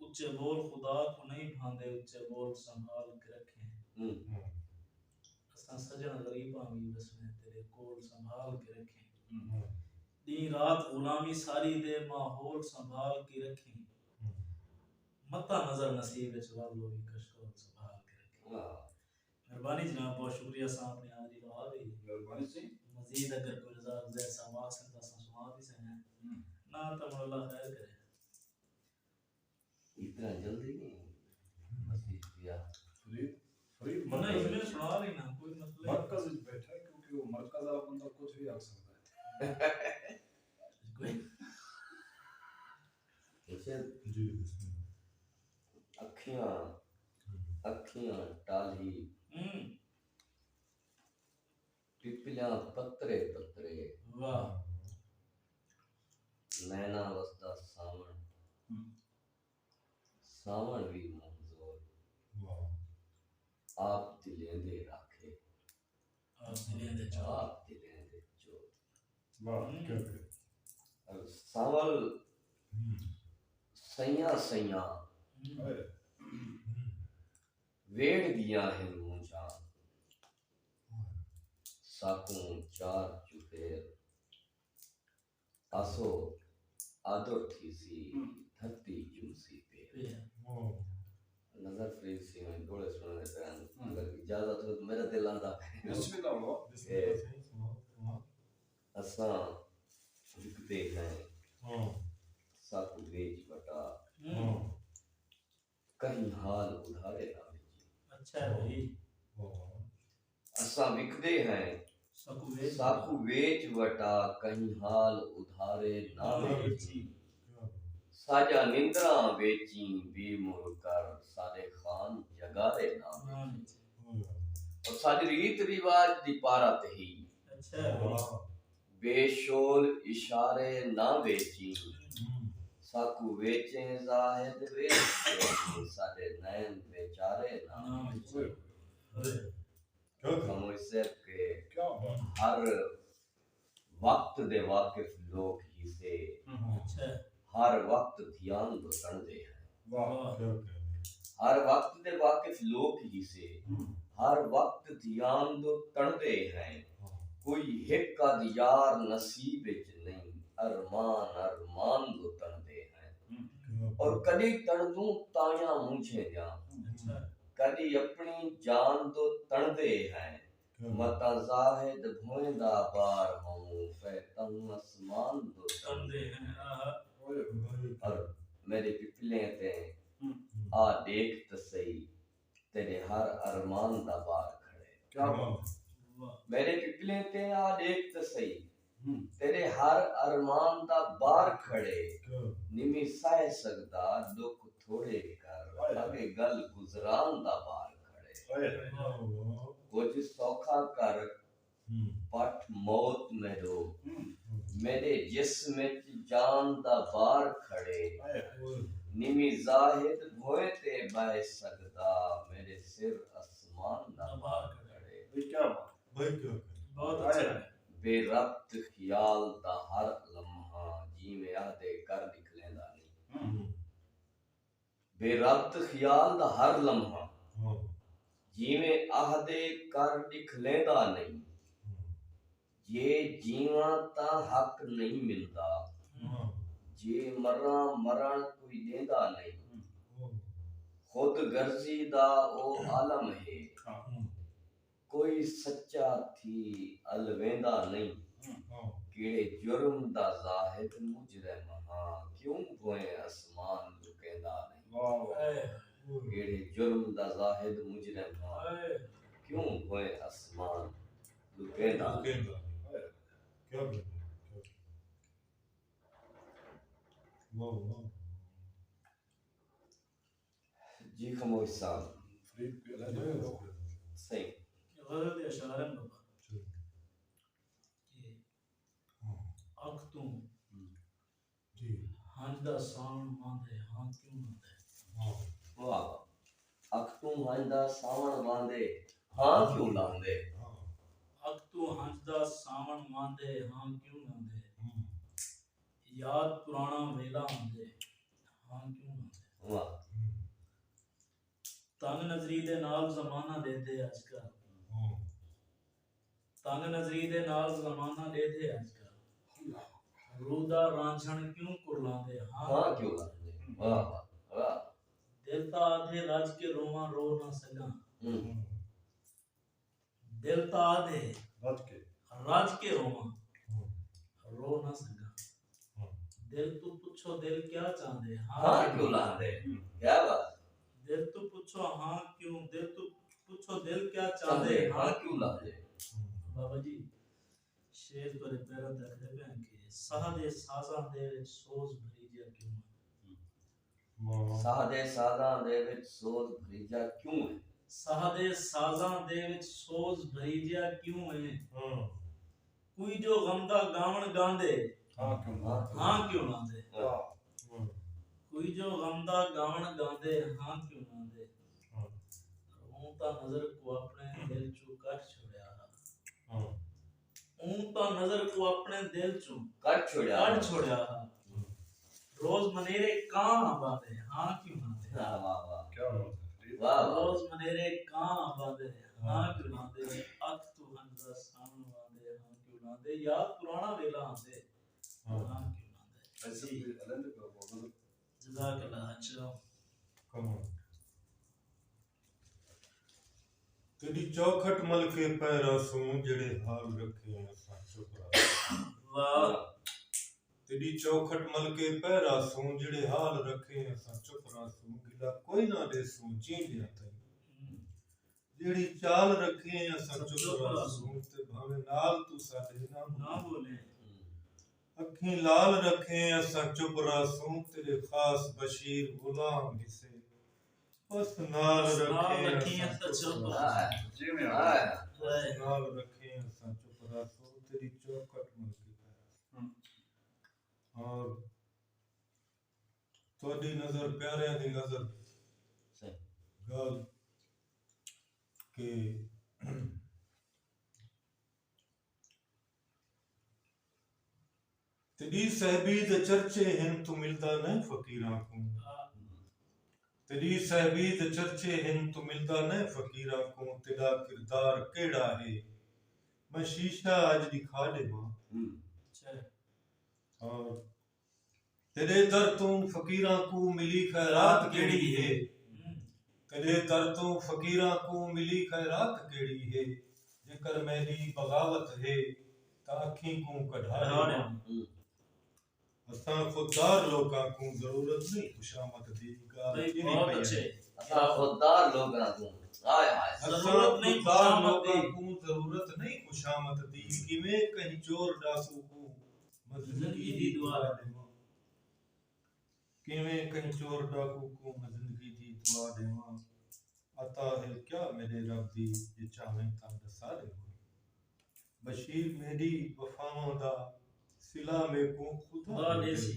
उच्चे बोल खुदा को नहीं भांदे उच्चे बोल संभाल के रखे असां सजन गरीबां भी बस में तेरे कोल संभाल के रखे दी रात गुलामी सारी दे माहौल संभाल के रखे मता नजर नसीब विच वालो भी कशकोल संभाल के रखे वाह मेहरबानी जनाब बहुत शुक्रिया सा अपनी हाजिरी लगा दी मेहरबानी से मजीद अगर कोई रजा गुज़ैर सा वाक सकता सा सुना भी से हैं ना तो अल्लाह खैर करे इतना जल्दी नहीं मसीह दिया फरीद फरीद ना मरकज इसमें सुना रही ना कोई मतलब मरकज में बैठा है क्योंकि वो मरकज वाला बंदा कुछ भी आख सकता है। कोई इसे जी बिस्मिल्लाह अखियां अखियां टाली पिपलियां पत्रे पत्रे वाह नैना वसदा सावण सावण भी मंजूर वाह आप दिलेंदे राखे आप दिलें दे चाह आप दिलेंदे जो वाह क्या करे और सावल सैया सैया ओए वेड़ दिया है मूंछा साकों चार चुफेर आसो आदर थी सी धरती जुमसी पे नजर फ्रीज सी में डोले सुनने पे अगर इजाजत हो तो मेरा दिल आंदा बिस्मिल्लाह बाबा बिस्मिल्लाह सही सुनाओ असा विकते हैं साकू बेच बटा कहीं हाल उधारे ना बेची अच्छा है भाई असा विकते हैं सकुवेज साकू बेच बटा कहीं हाल उधारे ना बेची साजा निंद्रा बेची बेमुर कर सारे खान जगारे ना बेची और साडी रीत रिवाज दी पारत ही अच्छा है भाई बेशोल इशारे ना बेची साकू वेचे जाहिद वेचे साडे नैन बेचारे ना बेची क्या करे हम इससे के क्या बात हर वक्त दे वाकिफ लोग जिसे अच्छा हर वक्त ध्यान दो तणदे हैं। वाह क्या कहने हर वक्त दे वाकिफ लोग जिसे हर वक्त ध्यान दो तणदे हैं। कोई हिक अद यार नसीब विच नहीं, अरमान अरमान दो तणदे हैं। क्या और कदी तणदू ताया मुझे जा, अच्छा कदी अपनी जान दो तणदे हैं। क्या मता जाहिद भोंदा बार हूँ, फैतन आसमान दो तंदे हैं आहा ओए भाई और मेरे पिपले ते आ देख त सही, तेरे हर अरमान दा बार खड़े। क्या बात वाह मेरे पिपले ते आ देख त सही, है तेरे हर अरमान दा बार खड़े। क्या निमी सह सकदा दुख थोड़े कर, अगे गल गुजरान दा बार खड़े। ओए वाह वाह कुछ सौखा कर पठ मौत में दो, मेरे जिस्म विच जान दा बार खड़े। ओए ओए निमी जाहिद भोए ते बह सकदा, मेरे सिर आसमान दा बार खड़े। ये क्या बात भाई क्या कहने बहुत अच्छा है बेरब्त ख्याल दा हर लम्हा, जिवें आदे कर निकलेंदा नहीं। बेरब्त ख्याल दा हर लम्हा, हाँ जिवें आदे कर निकलेंदा नहीं। जे जीवा ता हक नहीं मिलदा, हाँ जे मरा मरण कोई देंदा नहीं। हाँ खुद गर्जी दा ओ आलम है, हाँ कोई सच्चा थी अलवेंदा नहीं। हाँ केड़े जुर्म दा जाहिद मुजरिम हां, क्यों होए आसमान लुकेंदा नहीं। वाह वाह आए केड़े जुर्म दा जाहिद मुजरिम हां, आए क्यों होए आसमान लुकेंदा नहीं। क्या कहने क्या वाह वाह जी खामोश साहब फरीद के जय अलग हो। सही। गजल अशार है बाबा चलो। कि हाँ अख तू जी हंज दा सावन मांदे हां क्यों ना दे। वाह वाह। अख तू हंदा सावण वांदे हां क्यों लांदे। हाँ अख तू हंज दा सावन मांदे हां क्यों ना दे। हम्म, याद पुराना वेला आंदे हां क्यों ना दे। वाह तंग नजरी दे नाल जमाना दे दे अजकल, हाँ तंग नजरी दे नाल जमाना दे दे अजकल। रूदा रांझण क्यों कुरलांदे हां हां क्यों लांदे। वाह वाह वाह। दिल ता आधे रज के रोवां रो ना सका। हम्म, दिल ता आधे रज के रज के रोवां हाँ रो ना सका। हाँ दिल तू पूछो दिल क्या चाहते हां क्यों लांदे। क्या बात। दिल तू पूछो हाँ क्यों, दिल तू पूछो दिल क्या चांदे चाहते हां क्यों लांदे। बाबा जी शेर तोरे पैरों तक दे पैन के साह दे साजां दे विच सोज भरी जा क्यों है। वाह साह दे साजां दे विच सोज भरीजा क्यों है। साह दे साजां दे विच सोज भरी जा क्यों है। हाँ कोई जो गमदा गावण गांदे हाँ क्यों ना हाँ क्यों लांदे। वाह हाँ कोई जो गमदा गावण गांदे हाँ क्यों लांदे। हाँ ऊं ता नजर को अपने दिल चू कट छोड़या। हाँ ऊं ता नजर को अपने दिल चू कट छोड़या। कट छोड़या। रोज मनेरे कां आबादे हाँ क्यों लांदे। वाह वाह वाह क्या बात है फरीद वाह वाह। रोज मनेरे कां आबादे हाँ क्यों लांदे। अख तू हंदा सावन वादे हाँ क्यों लांदे। याद पुराना वेला आंदे हाँ हाँ क्यों लांदे। ऐसे भी अलग अलग जज़ाकल्लाह। अच्छा कमाल तेरी चौखट मल के पैरा सू जेड़े हाल रखे हैं असां चुप रहा। वाह तेरी चौखट मल के पैरा सू जेड़े हाल रखे हैं असां चुप रहा सू गिला कोई ना दे सू चींदिया तई जेड़ी चाल रखे हैं असां चुप रहा सू ते भावे नाल तू साडे ना ना बोले अखीं लाल रखे हैं असां चुप रहा सू तेरे खास बशीर गुलाम हिसे बस नाल नाल रखे रखे हैं हैं असां असां चुप चुप रहा हां सू जी में हां बस नाल रखे हैं असां चुप रहा सू तेरी चौखट मल के पैरा और ਤੁਹਾਡੀ ਨਜ਼ਰ ਪਿਆਰਿਆਂ ਦੀ ਨਜ਼ਰ सही। ਗੱਲ ਕਿ तेरी सहबी दे चर्चे हैं तू मिलदा नहीं फकीरां को तेरी सहबी दे चर्चे हैं तू मिलदा नहीं फकीरां को तेरा किरदार केड़ा है मैं शीशा अज दिखा देवां अच्छा और तेरे दर तू फकीरां को मिली खैरात केड़ी है तेरे दर तू फकीरां को मिली खैरात केड़ी है जेकर मेरी बगावत है ता अखीं को कढ़ा देवां असां खुददार लोकां को जरूरत नहीं खुशामद दी गाल भाई की बहुत नहीं अच्छे असा खुददार लोगां को हाय हाय जरूरत नहीं खुददार खुशामद लोकां दी। को जरूरत नहीं खुशामद दी किवें कहीं चोर डाकू को जिंदगी दी दुआ देवां किवें कहीं चोर डाकू को मैं जिंदगी दी दुआ देवां अता है क्या मेरे रब दी जे चाहें तां दसा देवां बशीर मेरी वफावां दा सिला में को खुदा खुदा दे देसी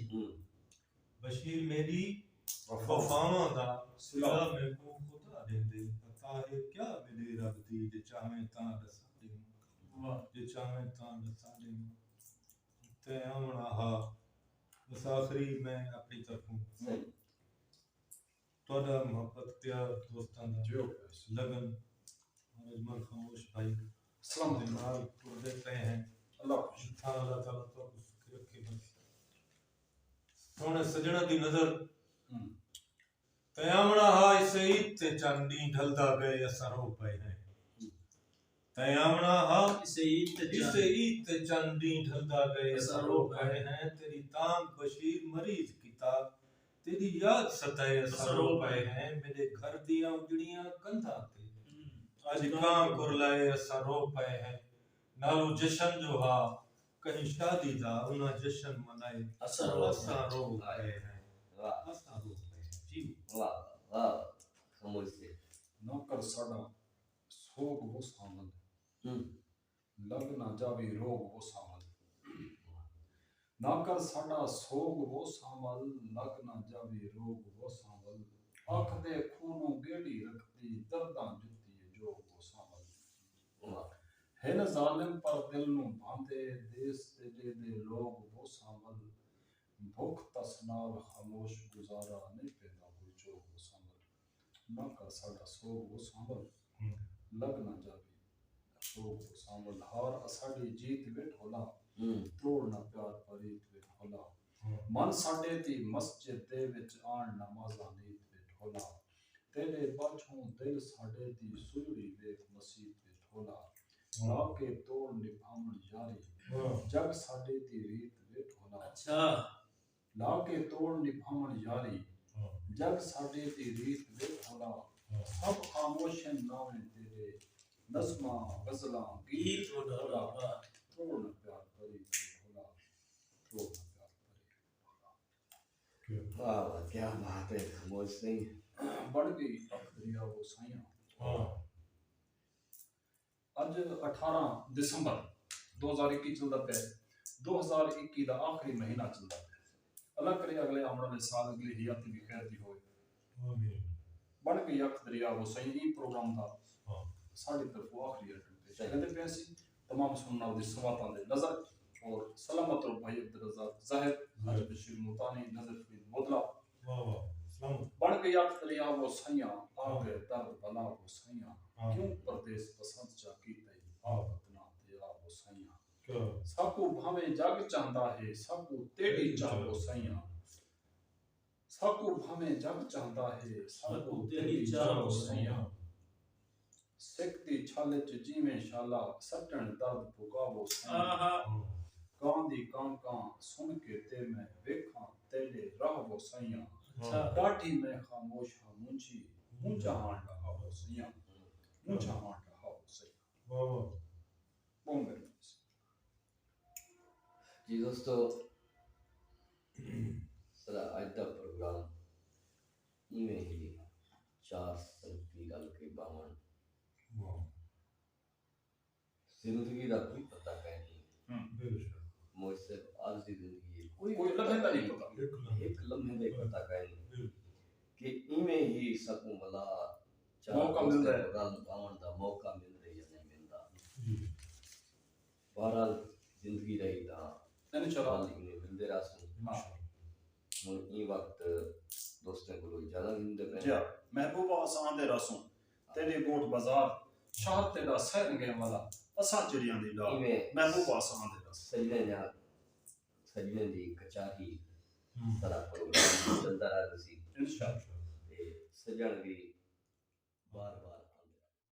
बशीर मेरी वफावां दा सिला में को खुदा दे दे अता है क्या मेरे रब दी जे चाहें तां दसा देवां वाह जे चाहें तां दसा देवां ते आमना हा बस आखिरी मैं अपनी तरफों तोड़ा मोहब्बत प्यार दोस्तां दा जो लगन और अजमल खामोश भाई सलाम दे नाल टुर देते हैं अल्लाह था अल्लाह ताला तो सुख रखे बस सोने सजना दी नजर तयामना हा इसे ते चांदी ढलदा गए असरो पे है तयामना हा इसे इसे ते चांदी ढलदा गए असरो पे हैं तेरी तांग बशीर मरीज किताब तेरी याद सताए असरो पे हैं मेरे घर दियां उजड़ियां कंधा ते आज कां कुरलाए असरो पे हैं नालो जशन जो हा कहीं शादी दा उना जशन मनाए असरो पे हैं वाह असरो पे हैं जी वाह वाह खामोश से ना कर साडा सोग वो सामल लग ना जावे रोग वो सामल ना कर साडा सोग वो सामल लग ना जावे रोग वो सामल आख दे खूनों गेड़ी रखती दर्दां जुत्ती जो वो सामल वाह है न जालिम पर दिल नु भांदे देश तेजे दे लोग वो सामल भुख तस नाल खामोश गुजारा नहीं पैदा कोई जो वो सामल ना कर साडा सोग वो सामल लग ना जावे सोग वो सामल हार असाडी जीत वेठ होला तोड़ ना प्यार परीत वेठ होला मन साडे ती मस्जिद दे विच आण नमाज़ां नीत वेठ होला तेरे बाझों दिल साडे ती सुजड़ी वेख मसीत वेठ होला लाके तोड़ निभावण यारी जग साडे ती रीत वेठ होला अच्छा लाके तोड़ निभावण यारी जग साडे ती रीत वेठ होला सब खामोशन नावे तेरे नस्मा गजलां गीत उड़ा वाह तोड़ न प्यार परी वेठ होला तोड़ न प्यार परी वाह वाह क्या बात है खामोश सिंह बढ़ गई अख दरिया वो साइयां हां ਅੱਜ 18 ਦਸੰਬਰ 2021 ਚੱਲਦਾ ਪਿਆ 2021 ਦਾ ਆਖਰੀ ਮਹੀਨਾ ਚੱਲਦਾ ਪਿਆ ਅੱਲਾਹ ਕਰੇ ਅਗਲੇ ਆਉਣ ਵਾਲੇ ਸਾਲ ਅਗਲੀ ਹਯਾਤੀ ਵੀ ਖੈਰ ਦੀ ਹੋਵੇ ਆਮੀਨ ਬਣ ਕੇ ਅੱਖ ਦਰਿਆ ਉਹ ਸਹੀ ਪ੍ਰੋਗਰਾਮ ਦਾ ਹਾਂ ਸਾਡੀ ਤਰਫੋਂ ਆਖਰੀ ਅਟੈਂਡ ਤੇ ਕਹਿੰਦੇ ਪਿਆ ਸੀ तमाम सुनने वाले समातां दे नजर और सलामत और भाई अब्दुल रज़ाक ज़ाहिर आज बशीर मुतानी नजर फरीद बोतला वाह वाह सलाम बण गई अख दरिया वो सैयां आ गए दर्द बला वो सैयां क्यों परदेस पसंद जा कीते आफत ना तेरा वो सैयां क्या सबको भावे जग चाहता है सबको तेरी चाहो सैयां सबको भावे जग चाहता है सबको तेरी चाहो सैयां सिख दी छाले च जिवें शाला सटण दर्द पुकावो सैयां आहा कां दी कां कां सुन के ते मैं वेखां तेरे राह वो सैयां अच्छा डाठी में खामोश हा मुंची मुंचा हां रहा वो सैयां मुंचा हां रहा वो सैयां वाह वाह बोंगे जी दोस्तों सरा आज का प्रोग्राम इवें ही चार संगती गल के बावन वाह जिंदगी का कोई पता नहीं बेशक मुझसे आज की जिंदगी कोई लम्हे का नहीं पता एक लम्हे का ही पता नहीं बिल्कुल कि इवें ही सकूं भला मौका मिल रहा है। गल बावन का मौका मिल रहा या नहीं मिलता जी बहरहाल जिंदगी रही था इंशाल्लाह इन्हें मिलते तेरा सू हुन ई वक्त दोस्तों को इजाजत दिंदे पे जी महबूबा असां दे रसूं तेरे गोठ बाजार शहर तेरा सहरंगे वाला असां चिड़ियां दी डाल इवें महबूबा असां दे रस सजने दी कचाही सारा प्रोग्राम चलता रहा सी इंशाअल्लाह ते सजण भी बार बार